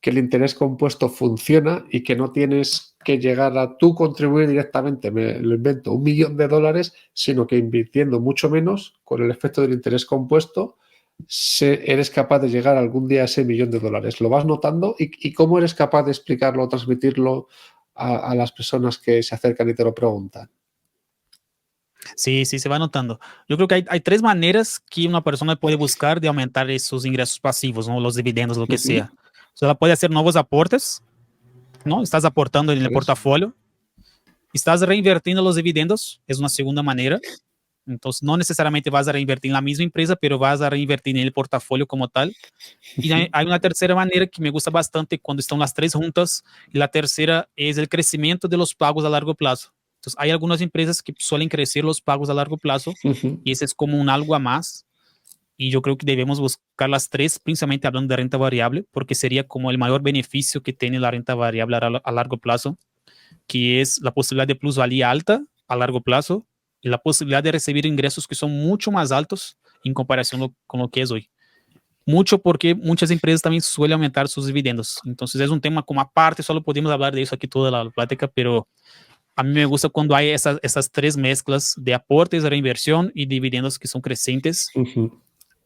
que el interés compuesto funciona y que no tienes que llegar a tú contribuir directamente, me lo invento, $1.000.000, sino que invirtiendo mucho menos, con el efecto del interés compuesto, eres capaz de llegar algún día a ese $1.000.000. ¿Lo vas notando? ¿Y cómo eres capaz de explicarlo o transmitirlo a las personas que se acercan y te lo preguntan? Sí, sí, se va notando. Yo creo que hay tres maneras que una persona puede buscar de aumentar esos ingresos pasivos, ¿no? Los dividendos, lo que sea. O sea, ela puede hacer nuevos aportes, ¿no? Estás aportando en el portafolio, estás reinvirtiendo los dividendos, es una segunda manera. Entonces, no necesariamente vas a reinvertir en la misma empresa, pero vas a reinvertir en el portafolio como tal. Y hay una tercera manera que me gusta bastante cuando están las tres juntas. Y la tercera es el crecimiento de los pagos a largo plazo. Entonces, hay algunas empresas que suelen crecer los pagos a largo plazo y ese es como un algo a más. Y yo creo que debemos buscar las tres, principalmente hablando de renta variable, porque sería como el mayor beneficio que tiene la renta variable a largo plazo, que es la posibilidad de plusvalía alta a largo plazo y la posibilidad de recibir ingresos que son mucho más altos en comparación con lo que es hoy. Mucho porque muchas empresas también suelen aumentar sus dividendos. Entonces es un tema como aparte, solo podemos hablar de eso aquí toda la plática, pero a mí me gusta cuando hay esas tres mezclas de aportes, reinversión y dividendos que son crecientes,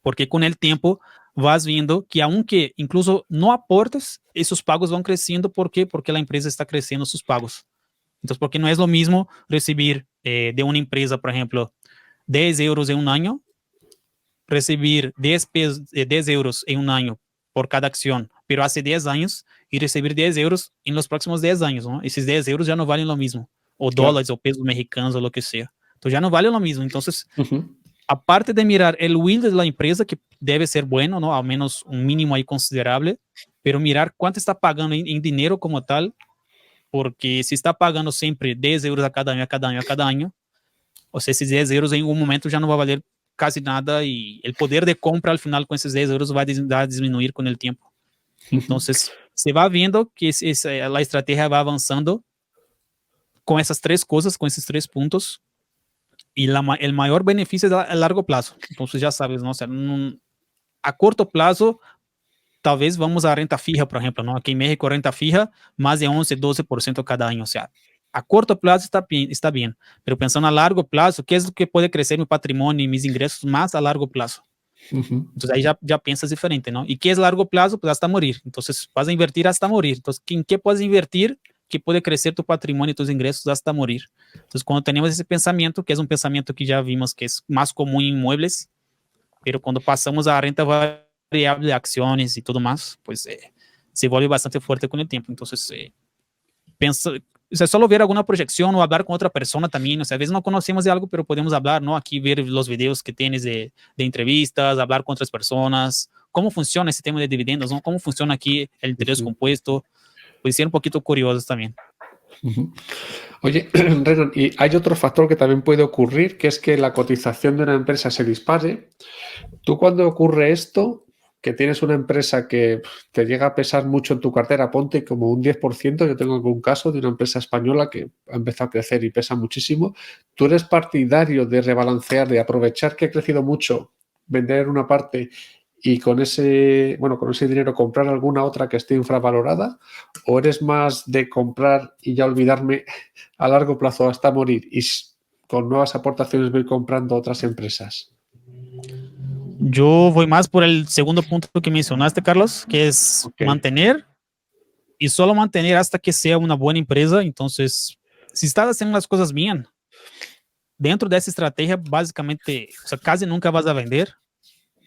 porque con el tiempo vas viendo que aunque incluso no aportes, esos pagos van creciendo. ¿Por qué? Porque la empresa está creciendo sus pagos. Entonces, porque no es lo mismo recibir de una empresa, por ejemplo, 10 euros en un año, recibir 10 euros en un año por cada acción, pero hace 10 años, y recibir 10 euros en los próximos 10 años, ¿no? Esos 10 euros ya no valen lo mismo, o Claro. dólares, o pesos mexicanos, o lo que sea. Entonces ya no vale lo mismo. Entonces, aparte de mirar el yield de la empresa, que debe ser bueno, ¿no? Al menos un mínimo ahí considerable, pero mirar cuánto está pagando en dinero como tal, porque si está pagando sempre 10 euros a cada año, a cada año, a cada año, o sea, esses 10 euros em um momento já não vai valer casi nada e o poder de compra al final com esses 10 euros vai disminuir com o tempo. Então, se vai vendo que a estratégia vai avançando com essas três coisas, com esses três pontos, e o maior benefício é a largo plazo. Então, você já sabes, não? O sea, a corto plazo, talvez vamos a renta fija, por exemplo, ¿no? Aquí en México renta fija más de 11, 12% cada año. O sea, a corto plazo está bien, pero pensando a largo plazo, ¿qué es lo que puede crecer mi patrimonio y mis ingresos más a largo plazo? Entonces ahí ya piensas diferente, ¿no? ¿Y qué es largo plazo? Pues hasta morir. Entonces vas a invertir hasta morir. Entonces, ¿en qué puedes invertir que puede crecer tu patrimonio y tus ingresos hasta morir? Entonces, cuando tenemos ese pensamiento, que es un pensamiento que ya vimos que es más común en inmuebles, pero cuando pasamos a renta variable de acciones y todo más, pues se vuelve bastante fuerte con el tiempo. Entonces, pensa, o sea, solo ver alguna proyección o hablar con otra persona también. O sea, a veces no conocemos de algo, pero podemos hablar, ¿no? Aquí ver los videos que tienes de entrevistas, hablar con otras personas, cómo funciona ese tema de dividendos, ¿no? Cómo funciona aquí el interés compuesto, pues ser un poquito curiosos también. Ujú. Oye, Renan, y hay otro factor que también puede ocurrir, que es que la cotización de una empresa se dispare. Tú cuando ocurre esto, que tienes una empresa que te llega a pesar mucho en tu cartera, ponte como un 10%. Yo tengo algún caso de una empresa española que ha empezado a crecer y pesa muchísimo. ¿Tú eres partidario de rebalancear, de aprovechar que ha crecido mucho, vender una parte y con ese dinero comprar alguna otra que esté infravalorada? ¿O eres más de comprar y ya olvidarme a largo plazo hasta morir y con nuevas aportaciones voy comprando otras empresas? Yo voy más por el segundo punto que mencionaste, Carlos, que es Ok. mantener y solo mantener hasta que sea una buena empresa. Entonces, si estás haciendo las cosas bien, dentro de esa estrategia, básicamente, o sea, casi nunca vas a vender.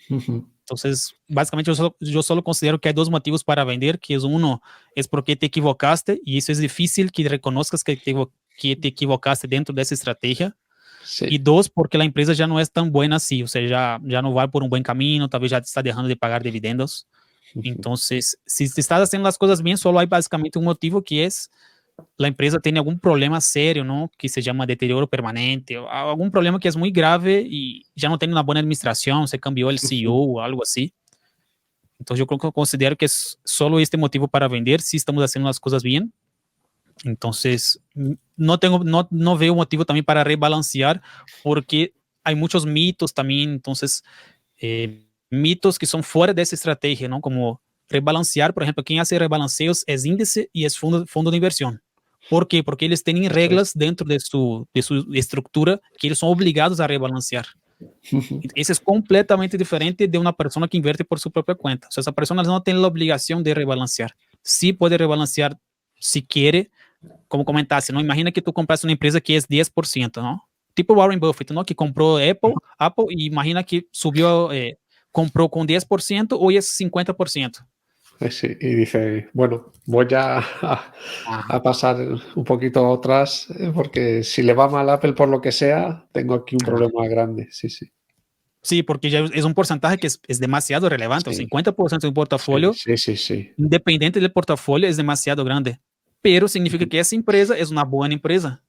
Ujú. Entonces, básicamente yo solo considero que hay dos motivos para vender, que es uno, es porque te equivocaste y eso es difícil que reconozcas que te equivocaste dentro de esa estrategia. Y Sí. dos, porque la empresa ya no es tan buena así, o sea, ya no va por un buen camino, tal vez ya te está dejando de pagar dividendos. Ujú. Entonces, si te estás haciendo las cosas bien, solo hay básicamente un motivo que es la empresa tiene algún problema serio, ¿no? Que se llama deterioro permanente, o algún problema que es muy grave y ya no tiene una buena administración, se cambió el CEO Ujú. o algo así. Entonces, yo creo que considero que es solo este motivo para vender si estamos haciendo las cosas bien. Entonces, no veo motivo también para rebalancear porque hay muchos mitos también, entonces, mitos que son fuera de esa estrategia, ¿no? Como rebalancear, por ejemplo, quien hace rebalanceos es índice y es fondo de inversión. ¿Por qué? Porque ellos tienen Eso es. reglas dentro de su estructura que ellos son obligados a rebalancear. Ujú. Eso es completamente diferente de una persona que invierte por su propia cuenta. O sea, esa persona no tiene la obligación de rebalancear. Sí puede rebalancear si quiere, como comentaste, ¿no? Imagina que tú compraste una empresa que es 10%, ¿no? Tipo Warren Buffett, ¿no? Que compró Apple y imagina que subió, compró con 10%, hoy es 50%. Sí, y dice, bueno, voy a pasar un poquito a otras, porque si le va mal a Apple por lo que sea, tengo aquí un Ah, problema grande. Sí, sí, sí, porque ya es un porcentaje que es demasiado relevante. O sí, 50% de un sí, portafolio, sí, sí, sí. independiente del portafolio, es demasiado grande. Pero significa Ujú. que esa empresa es una buena empresa.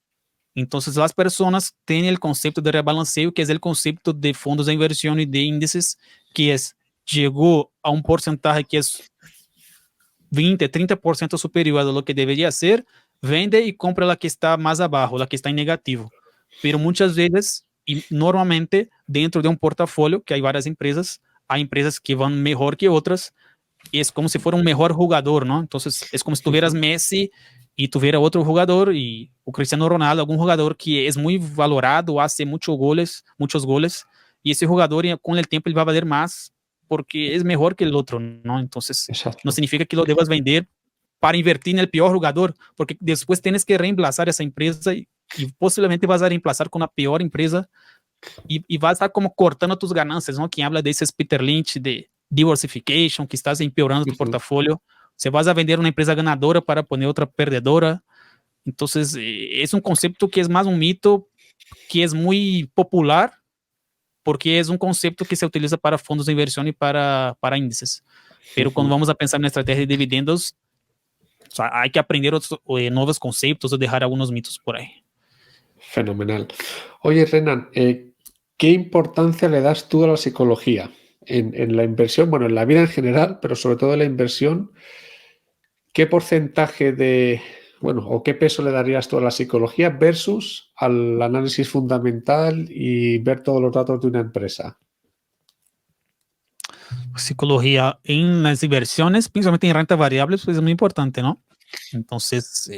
Entonces, las personas tienen el concepto de rebalanceo, que es el concepto de fondos de inversión y de índices, que es, llegó a un porcentaje que es 20, 30% superior a lo que debería ser, vende y compra la que está más abajo, la que está en negativo. Pero muchas veces, y normalmente, dentro de un portafolio, que hay varias empresas, hay empresas que van mejor que otras, y es como si fuera un mejor jugador, ¿no? Entonces, es como si tuvieras Ujú. Messi y tuviera otro jugador, y o Cristiano Ronaldo, algún jugador que es muy valorado, hace muchos goles, y ese jugador con el tiempo él va a valer más porque es mejor que el otro, ¿no? Entonces, no Exacto. significa que lo debas vender para invertir en el peor jugador, porque después tienes que reemplazar esa empresa y posiblemente vas a reemplazar con la peor empresa y vas a estar como cortando tus ganancias, ¿no? Quien habla de ese es Peter Lynch de diversification, que estás empeorando tu Ujú. portafolio. Se vas a vender una empresa ganadora para poner otra perdedora. Entonces, es un concepto que es más un mito, que es muy popular, porque es un concepto que se utiliza para fondos de inversión y para índices. Pero cuando Ujú. vamos a pensar en estrategia de dividendos, o sea, hay que aprender otros, nuevos conceptos o dejar algunos mitos por ahí. Fenomenal. Oye, Renan, ¿qué importancia le das tú a la psicología en la inversión? Bueno, en la vida en general, pero sobre todo en la inversión. ¿Qué porcentaje bueno, o qué peso le darías tú a la psicología versus al análisis fundamental y ver todos los datos de una empresa? Psicología en las inversiones, principalmente en renta variable, pues es muy importante, ¿no? Entonces,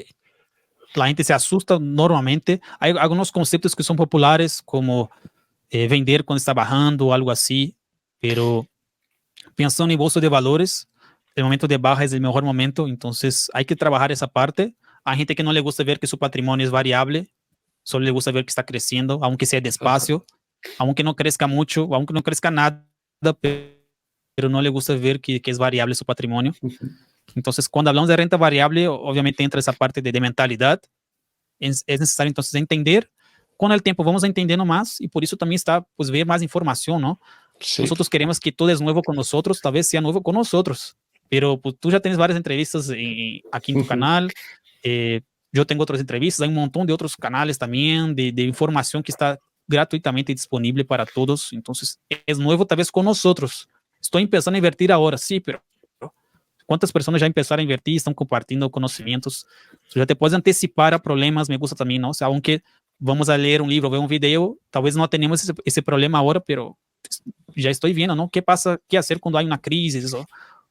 la gente se asusta normalmente. Hay algunos conceptos que son populares, como vender cuando está bajando o algo así, pero pensando en bolsa de valores, el momento de baja es el mejor momento, entonces hay que trabajar esa parte. Hay gente que no le gusta ver que su patrimonio es variable, solo le gusta ver que está creciendo, aunque sea Ajá. despacio, aunque no crezca mucho, aunque no crezca nada, pero no le gusta ver que es variable su patrimonio. Ujú. Entonces, cuando hablamos de renta variable, obviamente entra esa parte de mentalidad. Es necesario entonces entender. Con el tiempo vamos entendiendo más y por eso también está, pues, ver más información, ¿no? Sí. Nosotros queremos que todo es nuevo con nosotros, tal vez sea nuevo con nosotros, pero pues, tú ya tienes varias entrevistas aquí en tu Ujú. canal. eh, yo tengo otras entrevistas, hay un montón de otros canales también de información que está gratuitamente disponible para todos. Entonces, es nuevo tal vez con nosotros. Estoy empezando a invertir ahora, sí, pero ¿cuántas personas ya empezaron a invertir y están compartiendo conocimientos? Ya te puedes anticipar a problemas, me gusta también, ¿no? O sea, aunque vamos a leer un libro, ver un video, tal vez no tenemos ese problema ahora, pero ya estoy viendo, ¿no? ¿Qué pasa? ¿Qué hacer cuando hay una crisis?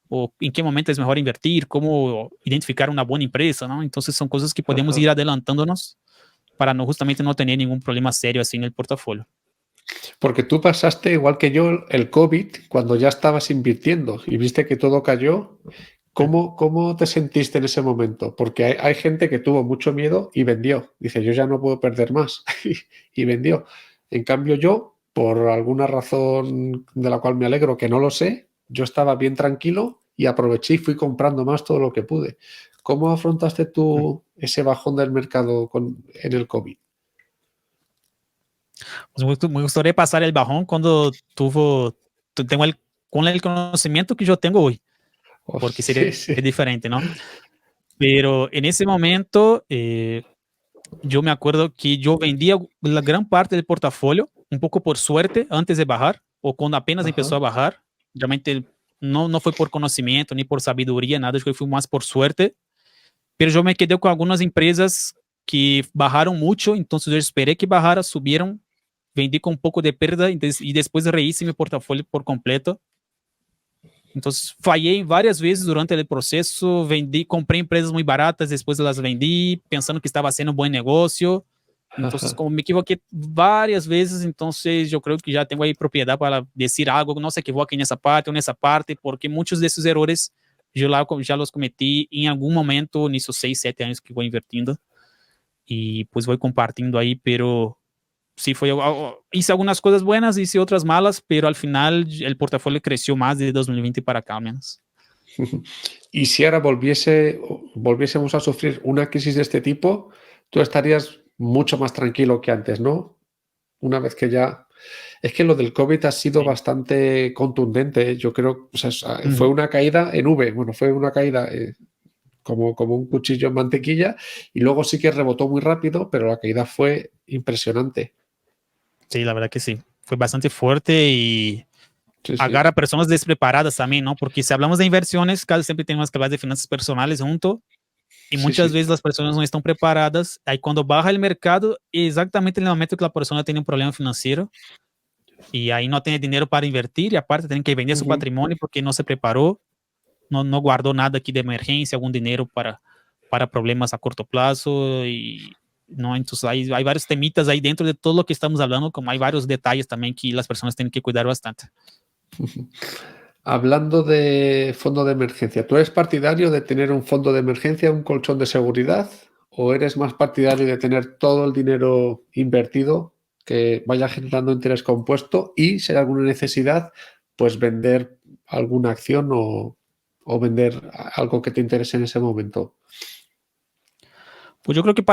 O en qué momento es mejor invertir, cómo identificar una buena empresa, ¿no? Entonces son cosas que podemos ir adelantándonos para no justamente no tener ningún problema serio así en el portafolio. Porque tú pasaste, igual que yo, el COVID cuando ya estabas invirtiendo y viste que todo cayó. ¿Cómo te sentiste en ese momento? Porque hay gente que tuvo mucho miedo y vendió. Dice, yo ya no puedo perder más. Y vendió. En cambio, yo, por alguna razón de la cual me alegro, que no lo sé, yo estaba bien tranquilo y aproveché y fui comprando más todo lo que pude. ¿Cómo afrontaste tú ese bajón del mercado en el COVID? Pues me gustaría pasar el bajón cuando tengo con el conocimiento que yo tengo hoy, Oh, porque sí, sería sí. diferente, ¿no? Pero en ese momento, yo me acuerdo que yo vendía la gran parte del portafolio, un poco por suerte, antes de bajar, o cuando apenas empezó a Ajá. bajar. Realmente no fue por conocimiento ni por sabiduría, nada, yo fui más por suerte. Pero yo me quedé con algunas empresas que bajaron mucho, entonces yo esperé que bajara, subieron, vendí con un poco de pérdida y después rehice mi portafolio por completo. Entonces fallé varias veces durante el proceso, vendí, compré empresas muy baratas, después las vendí pensando que estaba haciendo un buen negocio. Entonces, como me equivoqué varias veces, entonces yo creo que ya tengo ahí propiedad para decir algo, no se equivoque en esa parte o en esa parte, porque muchos de esos errores yo ya los cometí en algún momento en esos 6, 7 años que voy invirtiendo y pues voy compartiendo ahí, pero sí fue, hice algunas cosas buenas, hice otras malas, pero al final el portafolio creció más de 2020 para acá al menos. Y si ahora volviésemos a sufrir una crisis de este tipo, tú estarías mucho más tranquilo que antes, ¿no? Una vez que ya... Es que lo del COVID ha sido Sí. bastante contundente, ¿eh? Yo creo, o sea, fue Uhum. una caída en V, bueno, fue una caída como un cuchillo en mantequilla y luego sí que rebotó muy rápido, pero la caída fue impresionante. Sí, la verdad que sí. Fue bastante fuerte y Sí, sí. agarra a personas despreparadas también, ¿no? Porque si hablamos de inversiones, casi siempre tenemos que hablar de finanzas personales junto y Sí, muchas sí. veces las personas no están preparadas. Ahí cuando baja el mercado, exactamente en el momento que la persona tiene un problema financiero y ahí no tiene dinero para invertir y aparte tiene que vender su Ujú. patrimonio porque no se preparó, no guardó nada aquí de emergencia, algún dinero para problemas a corto plazo y no, entonces hay varios temitas ahí dentro de todo lo que estamos hablando, como hay varios detalles también que las personas tienen que cuidar bastante. Hablando de fondo de emergencia, ¿tú eres partidario de tener un fondo de emergencia, un colchón de seguridad? ¿O eres más partidario de tener todo el dinero invertido que vaya generando interés compuesto y si hay alguna necesidad, pues vender alguna acción o vender algo que te interese en ese momento? Pues yo creo que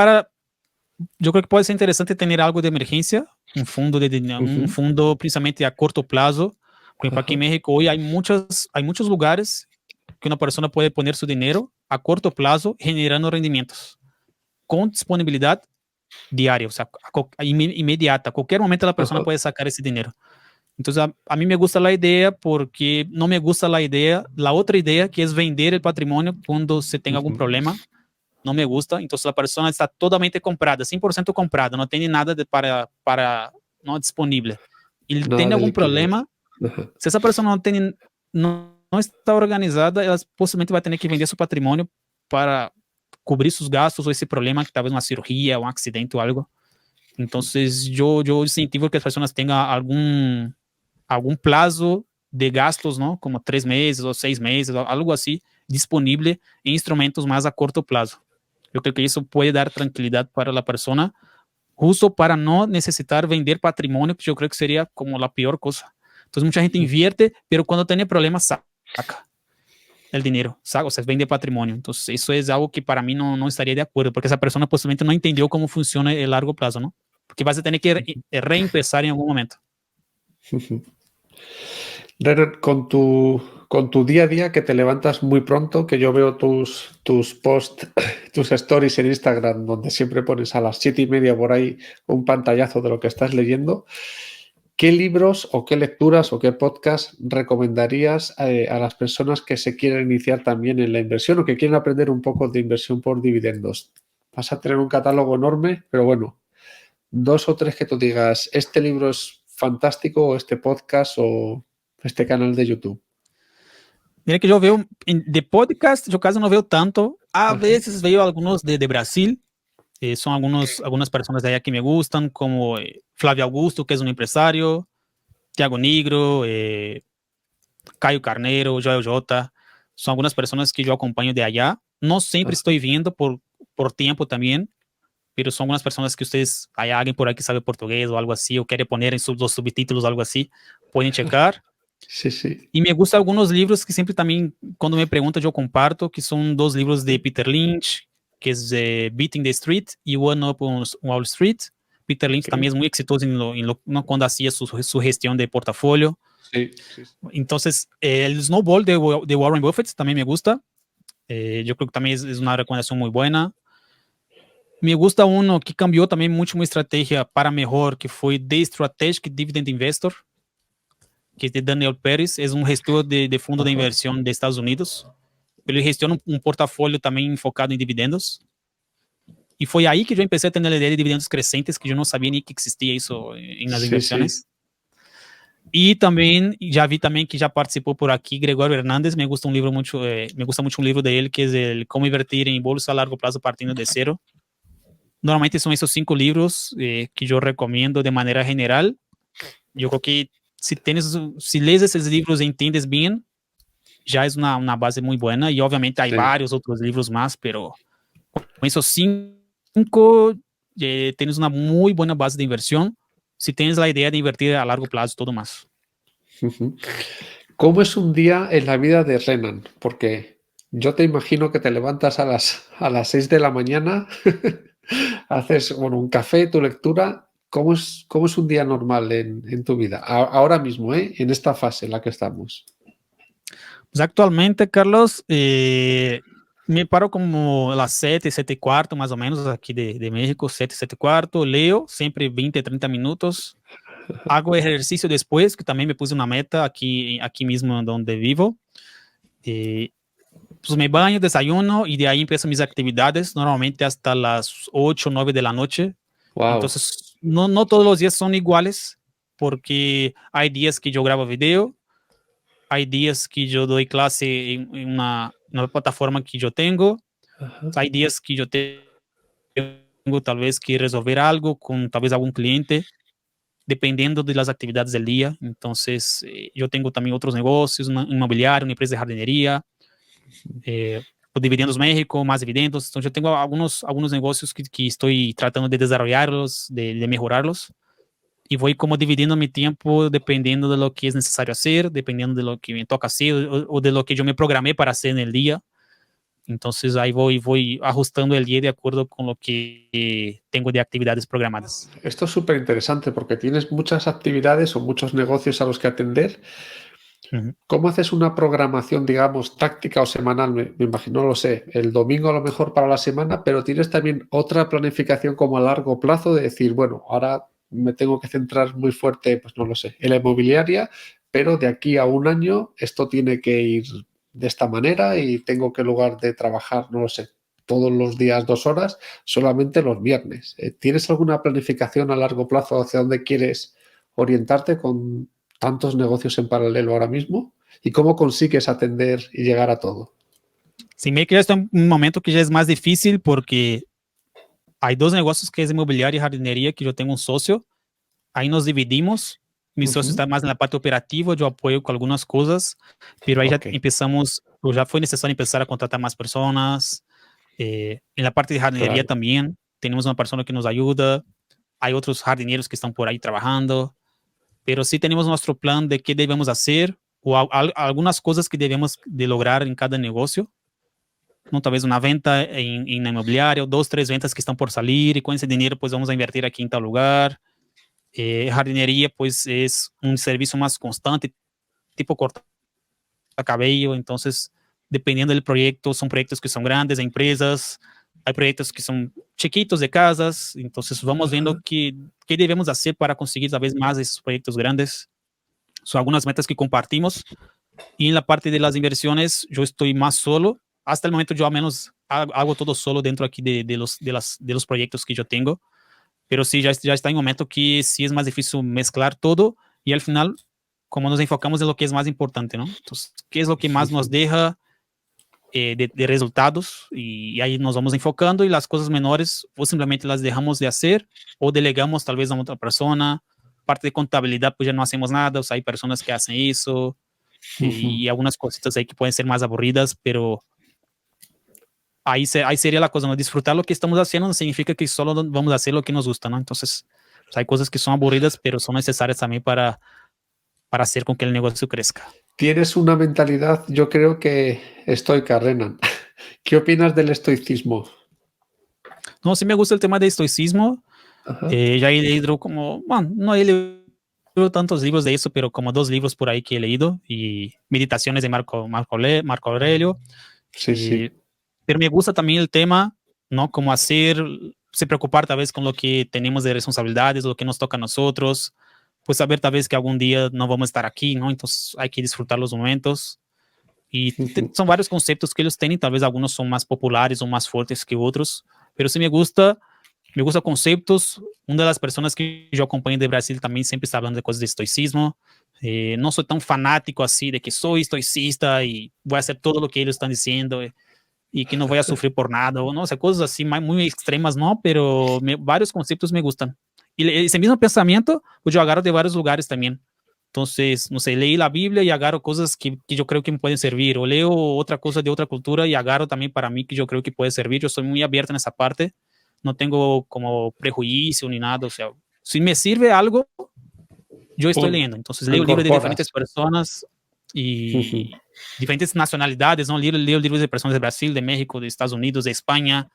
puede ser interesante tener algo de emergencia, un fondo un Ujú. fondo principalmente a corto plazo. Por ejemplo, aquí en Ajá. México hoy hay muchos lugares que una persona puede poner su dinero a corto plazo generando rendimientos con disponibilidad diaria, o sea, inmediata. A cualquier momento la persona Ajá. puede sacar ese dinero. Entonces, a mí me gusta la idea porque no me gusta la otra idea que es vender el patrimonio cuando se tenga algún Ujú. problema. No me gusta. Entonces, la persona está totalmente comprada, 100% comprada, no tiene nada para no disponible. Y Nada tiene de algún liquidez. problema, Ajá. si esa persona no está organizada, ela posiblemente va a tener que vender su patrimonio para cubrir sus gastos o ese problema, que talvez una cirugía, un accidente o algo. Entonces, yo incentivo que as pessoas tenham algum plazo de gastos, ¿no? Como 3 meses o 6 meses, algo así, disponible en instrumentos más a corto plazo. Yo creo que eso puede dar tranquilidad para la persona, justo para no necesitar vender patrimonio, que yo creo que sería como la peor cosa. Entonces, mucha gente invierte, pero cuando tiene problemas, saca el dinero, saca, o sea, vende patrimonio. Entonces, eso es algo que para mí no estaría de acuerdo, porque esa persona posiblemente no entendió cómo funciona el largo plazo, ¿no? Porque vas a tener que reempezar en algún momento. Renan, con tu día a día, que te levantas muy pronto, que yo veo tus posts, tus stories en Instagram, donde siempre pones a las 7:30 por ahí un pantallazo de lo que estás leyendo. ¿Qué libros o qué lecturas o qué podcast recomendarías a las personas que se quieren iniciar también en la inversión o que quieren aprender un poco de inversión por dividendos? Vas a tener un catálogo enorme, pero bueno, 2 o 3 que tú digas, este libro es fantástico, o este podcast, o este canal de YouTube. Mira que yo veo, de podcast, yo casi no veo tanto. A Ajá. veces veo algunos de Brasil. Son algunas personas de allá que me gustan, como Flávio Augusto, que es un empresario, Tiago Nigro, Caio Carneiro, Joel Jota. Son algunas personas que yo acompaño de allá. No siempre estoy viendo por tiempo también, pero son algunas personas que ustedes, hay alguien por ahí que sabe portugués o algo así, o quiere poner en los subtítulos o algo así, pueden checar. Sí, sí. Y me gustan algunos libros que siempre también, cuando me preguntan, yo comparto, que son 2 libros de Peter Lynch, que es Beating the Street y One Up on Wall Street. Peter Lynch Okay. también es muy exitoso no, cuando hacía su gestión de portafolio. Sí, sí. Entonces, el Snowball de Warren Buffett también me gusta. Yo creo que también es una recomendación muy buena. Me gusta uno que cambió también mucho mi estrategia para mejor, que fue The Strategic Dividend Investor, que es de Daniel Pérez, es un gestor de fondo de Ajá. inversión de Estados Unidos. Ele gestiona um portfólio também focado em dividendos. E foi aí que eu empecé a ter a ideia de dividendos crescentes, que eu não sabia nem que existia isso nas Sí, sí. inversões. E também já vi também que já participou por aqui Gregório Hernandes, me gusta um livro muito, me gusta muito um livro dele que é el Como Invertir em Bolsa a Largo Plazo Partindo de Cero. Normalmente são esses 5 livros que eu recomendo de maneira general. Eu creo que se lees esses livros e entendes bem, já é uma base muito boa. E obviamente há Sí. vários outros livros mais, pero con esos 5 tienes una muy buena base de inversión. Si tienes la idea de invertir a largo plazo, todo más. Ujú. ¿Cómo es un día en la vida de Renan? Porque yo te imagino que te levantas a las 6 de la mañana, haces bueno, un café, tu lectura. ¿Cómo es un día normal en tu vida? Ahora mismo, en esta fase en la que estamos. Pues actualmente, Carlos, me paro como a las 7, 7 y cuarto, más o menos, aquí de México, 7, 7 y cuarto, leo siempre 20, 30 minutos, hago ejercicio después, que también me puse una meta aquí mismo donde vivo. Pues me baño, desayuno y de ahí empiezo mis actividades, normalmente hasta las 8, 9 de la noche. Wow. Entonces, no todos los días son iguales, porque hay días que yo grabo video, hay días que yo doy clase en una plataforma que yo tengo, Ajá. hay días que yo tengo tal vez que resolver algo con tal vez algún cliente, dependiendo de las actividades del día. Entonces, yo tengo también otros negocios, una inmobiliaria, una empresa de jardinería, Dividendos México, más dividendos. Entonces, yo tengo algunos negocios que estoy tratando de desarrollarlos, de mejorarlos. Y voy como dividiendo mi tiempo dependiendo de lo que es necesario hacer, dependiendo de lo que me toca hacer o de lo que yo me programé para hacer en el día. Entonces ahí voy ajustando el día de acuerdo con lo que tengo de actividades programadas. Esto es súper interesante porque tienes muchas actividades o muchos negocios a los que atender. Ujú. ¿Cómo haces una programación, digamos, táctica o semanal? Me imagino, no lo sé, el domingo a lo mejor para la semana, pero tienes también otra planificación como a largo plazo de decir, bueno, ahora me tengo que centrar muy fuerte, pues no lo sé, en la inmobiliaria, pero de aquí a un año esto tiene que ir de esta manera y tengo que, en lugar de trabajar, no lo sé, todos los días 2 horas, solamente los viernes. ¿Tienes alguna planificación a largo plazo hacia dónde quieres orientarte con tantos negocios en paralelo ahora mismo? ¿Y cómo consigues atender y llegar a todo? Sí, meio que ya está en un momento que ya es más difícil porque hay 2 negocios que es inmobiliaria y jardinería que yo tengo un socio. Ahí nos dividimos. Mi socio está más en la parte operativa, yo apoyo con algunas cosas, pero ahí ya Ok, empezamos, o ya fue necesario empezar a contratar más personas. En la parte de jardinería claro. también tenemos una persona que nos ayuda. Hay otros jardineros que están por ahí trabajando, pero sí tenemos nuestro plan de qué debemos hacer o algunas cosas que debemos de lograr en cada negocio. ¿No? Tal vez una venta en la inmobiliaria o 2, 3 ventas que están por salir y con ese dinero pues vamos a invertir aquí en tal lugar. Jardinería pues es un servicio más constante, tipo cortar corta cabello, entonces, dependiendo del proyecto, son proyectos que son grandes, de empresas, hay proyectos que son chiquitos de casas, entonces vamos viendo qué debemos hacer para conseguir tal vez más de esos proyectos grandes. Son algunas metas que compartimos. Y en la parte de las inversiones, yo estoy más solo. Hasta el momento yo al menos hago todo solo dentro aquí de los proyectos que yo tengo. Pero sí, ya está en un momento que sí es más difícil mezclar todo y al final, como nos enfocamos en lo que es más importante, ¿no? Entonces, ¿qué es lo que más nos deja de resultados? Y ahí nos vamos enfocando y las cosas menores o simplemente las dejamos de hacer o delegamos tal vez a otra persona. Parte de contabilidad, pues ya no hacemos nada, o sea, hay personas que hacen eso y algunas cositas ahí que pueden ser más aburridas, pero ahí sería la cosa, ¿no? Disfrutar lo que estamos haciendo no significa que solo vamos a hacer lo que nos gusta, ¿no? Entonces, pues hay cosas que son aburridas, pero son necesarias también para hacer con que el negocio crezca. Tienes una mentalidad, yo creo que estoica, Renan. ¿Qué opinas del estoicismo? No, sí me gusta el tema de estoicismo. Ajá. Ya he leído como, bueno, no he leído tantos libros de eso, pero como 2 libros por ahí que he leído y meditaciones de Marco Aurelio. Sí, sí. Pero me gusta también el tema, ¿no? Como se preocupar tal vez con lo que tenemos de responsabilidades, lo que nos toca a nosotros, pues saber tal vez que algún día no vamos a estar aquí, ¿no? Entonces hay que disfrutar los momentos. Y son varios conceptos que ellos tienen, tal vez algunos son más populares o más fuertes que otros, pero sí me gusta conceptos. Una de las personas que yo acompaño de Brasil también siempre está hablando de cosas de estoicismo. No soy tan fanático así de que soy estoicista y voy a hacer todo lo que ellos están diciendo. Y que no voy a sufrir por nada, o no, o sea, cosas así muy extremas, no, pero varios conceptos me gustan. Y ese mismo pensamiento, pues yo agarro de varios lugares también. Entonces, no sé, leí la Biblia y agarro cosas que yo creo que me pueden servir, o leo otra cosa de otra cultura y agarro también para mí que yo creo que puede servir. Yo soy muy abierto en esa parte, no tengo como prejuicio ni nada, o sea, si me sirve algo, yo estoy leyendo. Entonces, Lo leo libros de incorporas. diferentes personas y diferentes nacionalidades, ¿no? Leo libros de personas de Brasil, de México, de Estados Unidos, de España.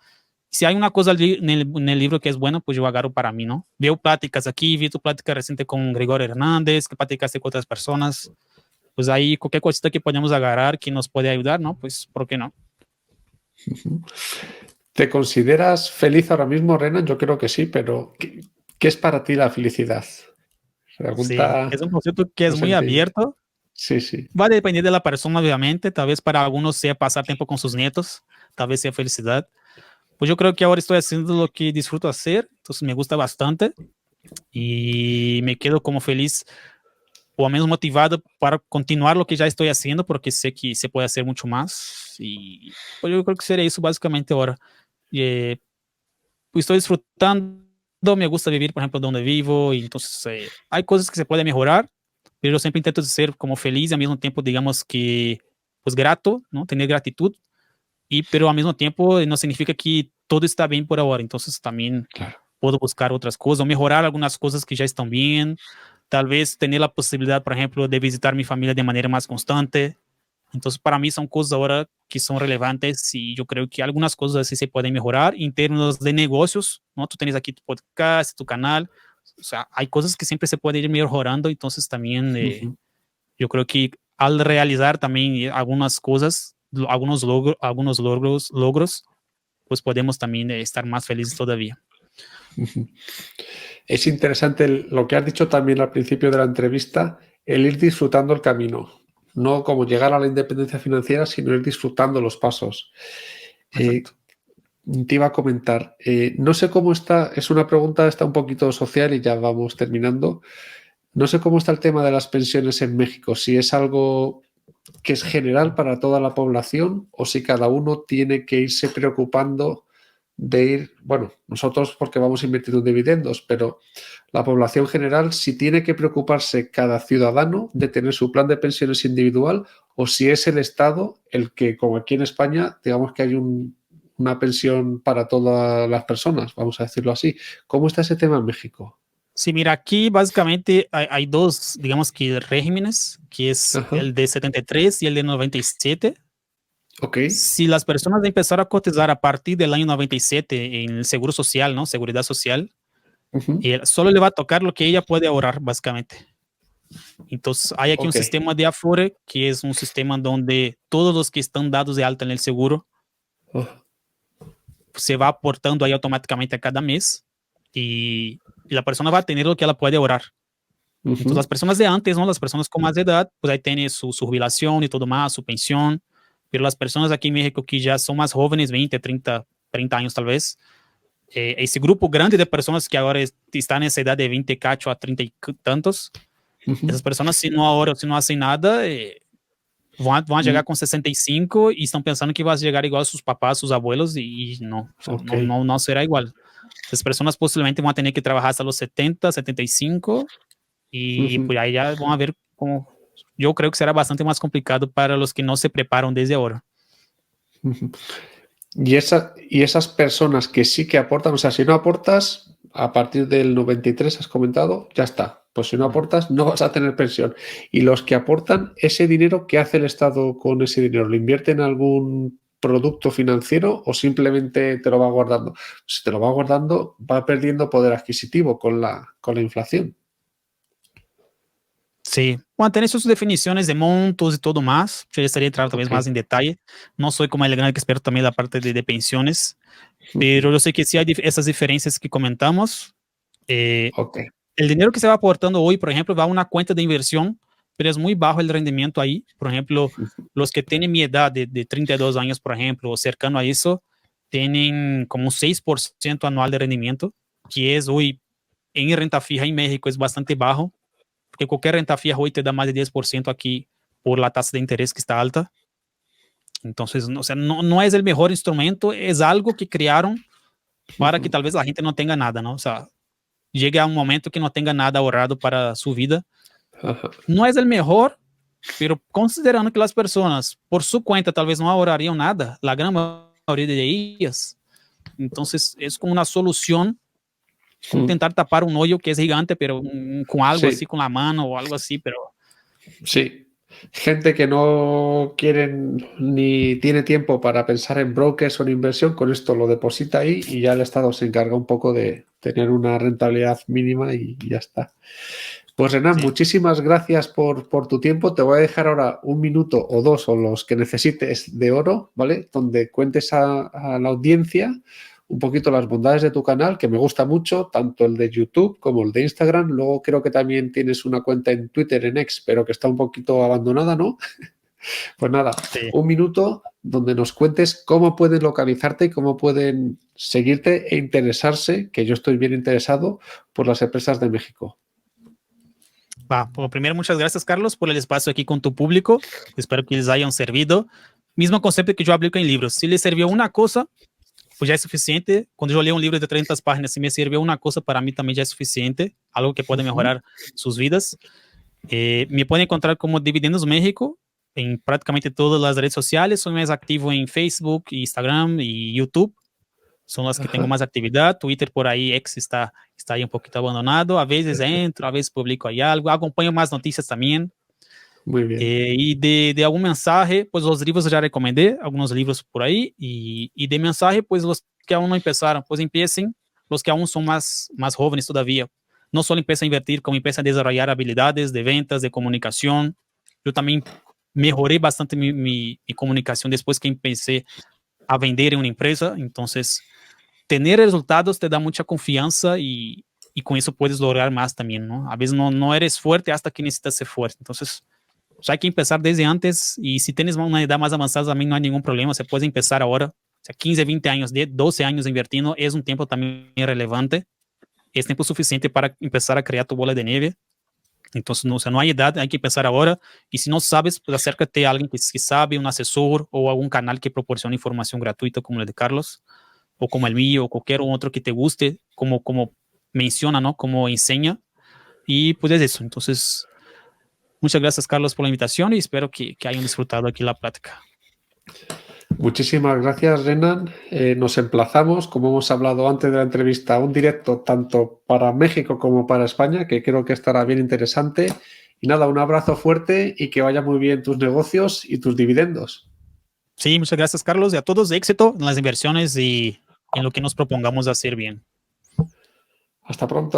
Si hay una cosa en el libro que es buena, pues yo agarro para mí, ¿no? Veo pláticas aquí, vi tu plática reciente con Gregorio Hernández, que platicaste con otras personas. Pues ahí cualquier cosita que podamos agarrar que nos puede ayudar, ¿no? Pues, ¿por qué no? ¿Te consideras feliz ahora mismo, Renan? Yo creo que sí, pero ¿qué es para ti la felicidad? Sí, Pregunta es un concepto que muy es muy sencilla. abierto. Sí, sí. Va a depender de la persona, obviamente. Tal vez para algunos sea pasar tiempo con sus nietos, tal vez sea felicidad. Pues yo creo que ahora estoy haciendo lo que disfruto hacer, entonces me gusta bastante y me quedo como feliz o al menos motivado para continuar lo que ya estoy haciendo porque sé que se puede hacer mucho más y pues yo creo que sería eso básicamente ahora. Pues estoy disfrutando, me gusta vivir, por ejemplo, donde vivo y entonces hay cosas que se pueden mejorar, pero yo siempre intento ser como feliz y al mismo tiempo, digamos que, pues grato, ¿no? Tener gratitud pero al mismo tiempo no significa que todo está bien por ahora, entonces también Claro. puedo buscar otras cosas o mejorar algunas cosas que ya están bien, tal vez tener la posibilidad, por ejemplo, de visitar mi familia de manera más constante. Entonces, para mí son cosas ahora que son relevantes y yo creo que algunas cosas así se pueden mejorar en términos de negocios, ¿no? Tú tienes aquí tu podcast, tu canal, o sea, hay cosas que siempre se pueden ir mejorando, entonces también yo creo que al realizar también algunas cosas, algunos logros, pues podemos también estar más felices todavía. Es interesante lo que has dicho también al principio de la entrevista, el ir disfrutando el camino. No como llegar a la independencia financiera, sino ir disfrutando los pasos. Exacto. Te iba a comentar, no sé cómo está, es una pregunta, está un poquito social y ya vamos terminando. No sé cómo está el tema de las pensiones en México, si es algo que es general para toda la población o si cada uno tiene que irse preocupando de ir, bueno, nosotros porque vamos invirtiendo en dividendos, pero la población general si tiene que preocuparse cada ciudadano de tener su plan de pensiones individual o si es el Estado el que, como aquí en España, digamos que hay una pensión para todas las personas, vamos a decirlo así. ¿Cómo está ese tema en México? Sí, mira, aquí básicamente hay dos, digamos que regímenes, que es Ajá, el de 73 y el de 97. ok. Si las personas empezaron a cotizar a partir del año 97 en el seguro social, ¿no? Seguridad social, Ujú, solo le va a tocar lo que ella puede ahorrar, básicamente. Entonces, hay aquí un Ok. sistema de Afore, que es un sistema donde todos los que están dados de alta en el seguro Ah, se va aportando ahí automáticamente a cada mes y la persona va a tener lo que ela puede ahorrar. Entonces, las ujú, personas de antes, ¿no? Las personas con más edad, pues ahí tienen su jubilación y todo más, su pensión. Pero las personas aquí en México que ya son más jóvenes, 20, 30 años tal vez, ese grupo grande de personas que ahora están en esa edad de 20 cacho a 30 y tantos, ujú. esas personas, si no ahorran, si no hacen nada, vão a Mm, llegar con 65 y están pensando que vas a llegar igual a sus papás, sus abuelos, y no, o sea, ok. no será igual. Esas personas posiblemente van a tener que trabajar hasta los 70, 75 y Ujú, pues ahí ya van a ver cómo. Yo creo que será bastante más complicado para los que no se preparan desde ahora. ujú. Y esas personas que sí que aportan, o sea, si no aportas, a partir del 93 has comentado, ya está. Pues si no Ujú. aportas, no vas a tener pensión. Y los que aportan ese dinero, ¿qué hace el Estado con ese dinero? ¿Lo invierte en algún producto financiero o simplemente te lo va guardando? Si te lo va guardando, va perdiendo poder adquisitivo con la inflación. Sí, bueno, tiene sus definiciones de montos y todo más. Yo ya estaría entrando tal vez Ok. más en detalle. No soy como el gran experto también en la parte de pensiones, Ujú. pero yo sé que sí hay esas diferencias que comentamos. Eh, Ok. el dinero que se va aportando hoy, por ejemplo, va a una cuenta de inversión, pero es muy bajo el rendimiento ahí. Por ejemplo, los que tienen mi edad de 32 años, por ejemplo, o cercano a eso, tienen como un 6% anual de rendimiento, que es hoy en renta fija en México es bastante bajo, porque cualquier renta fija hoy te da más de 10% aquí por la tasa de interés que está alta. Entonces, no, o sea, no es el mejor instrumento, es algo que crearon para que Ujú. tal vez la gente no tenga nada, ¿no? O sea, llegue a un momento que no tenga nada ahorrado para su vida. Ajá. No es el mejor, pero considerando que las personas por su cuenta tal vez no ahorrarían nada, la gran mayoría de ellas, entonces es como una solución, como Mm. tentar tapar un hoyo que es gigante, pero con algo así, Sí. con la mano o algo así, pero Sí, gente que no quiere ni tiene tiempo para pensar en brokers o en inversión, con esto lo deposita ahí y ya el Estado se encarga un poco de tener una rentabilidad mínima y ya está. Pues Renan, sí. muchísimas gracias por tu tiempo. Te voy a dejar ahora un minuto o dos o los que necesites de oro, ¿vale? Donde cuentes a la audiencia un poquito las bondades de tu canal, que me gusta mucho, tanto el de YouTube como el de Instagram. Luego creo que también tienes una cuenta en Twitter, en X, pero que está un poquito abandonada, ¿no? Pues nada, Sí. un minuto donde nos cuentes cómo pueden localizarte y cómo pueden seguirte e interesarse, que yo estoy bien interesado, por las empresas de México. Va, por primero, muchas gracias, Carlos, por el espacio aquí con tu público. Espero que les hayan servido. Mismo concepto que yo aplico en libros. Si les sirvió una cosa, pues ya es suficiente. Cuando yo leo un libro de 30 páginas, si me sirvió una cosa, para mí también ya es suficiente. Algo que puede Ujú. mejorar sus vidas. Me pueden encontrar como Dividendos México en prácticamente todas las redes sociales. Soy más activo en Facebook, Instagram y YouTube. Son las que tengo Ajá, más actividad. Twitter por ahí, X está ahí un poquito abandonado. A veces entro, a veces publico ahí algo. Acompaño más noticias también. muy bien. Y de algún mensaje, pues los libros ya recomendé, algunos libros por ahí. Y de mensaje, pues los que aún no empezaron, pues empiecen. Los que aún son más jóvenes todavía. No solo empieza a invertir, como empieza a desarrollar habilidades de ventas, de comunicación. Yo también mejoré bastante mi comunicación después que empecé a vender en una empresa. Entonces, tener resultados te da mucha confianza y con eso puedes lograr más también, ¿no? A veces no eres fuerte hasta que necesitas ser fuerte. Entonces, pues hay que empezar desde antes y si tienes una edad más avanzada también no hay ningún problema, se puede empezar ahora. O sea, 15, 20 años, 12 años invirtiendo es un tiempo también relevante. Es tiempo suficiente para empezar a crear tu bola de nieve. Entonces, no, o sea, no hay edad, hay que empezar ahora. Y si no sabes, pues acércate a alguien que sabe, un asesor o algún canal que proporcione información gratuita como el de Carlos o como el mío, o cualquier otro que te guste, como menciona, ¿no? Como enseña. Y pues es eso. Entonces, muchas gracias, Carlos, por la invitación y espero que hayan disfrutado aquí la plática. Muchísimas gracias, Renan. Nos emplazamos, como hemos hablado antes de la entrevista, a un directo tanto para México como para España, que creo que estará bien interesante. Y nada, un abrazo fuerte y que vaya muy bien tus negocios y tus dividendos. Sí, muchas gracias, Carlos, y a todos éxito en las inversiones y en lo que nos propongamos hacer bien. Hasta pronto.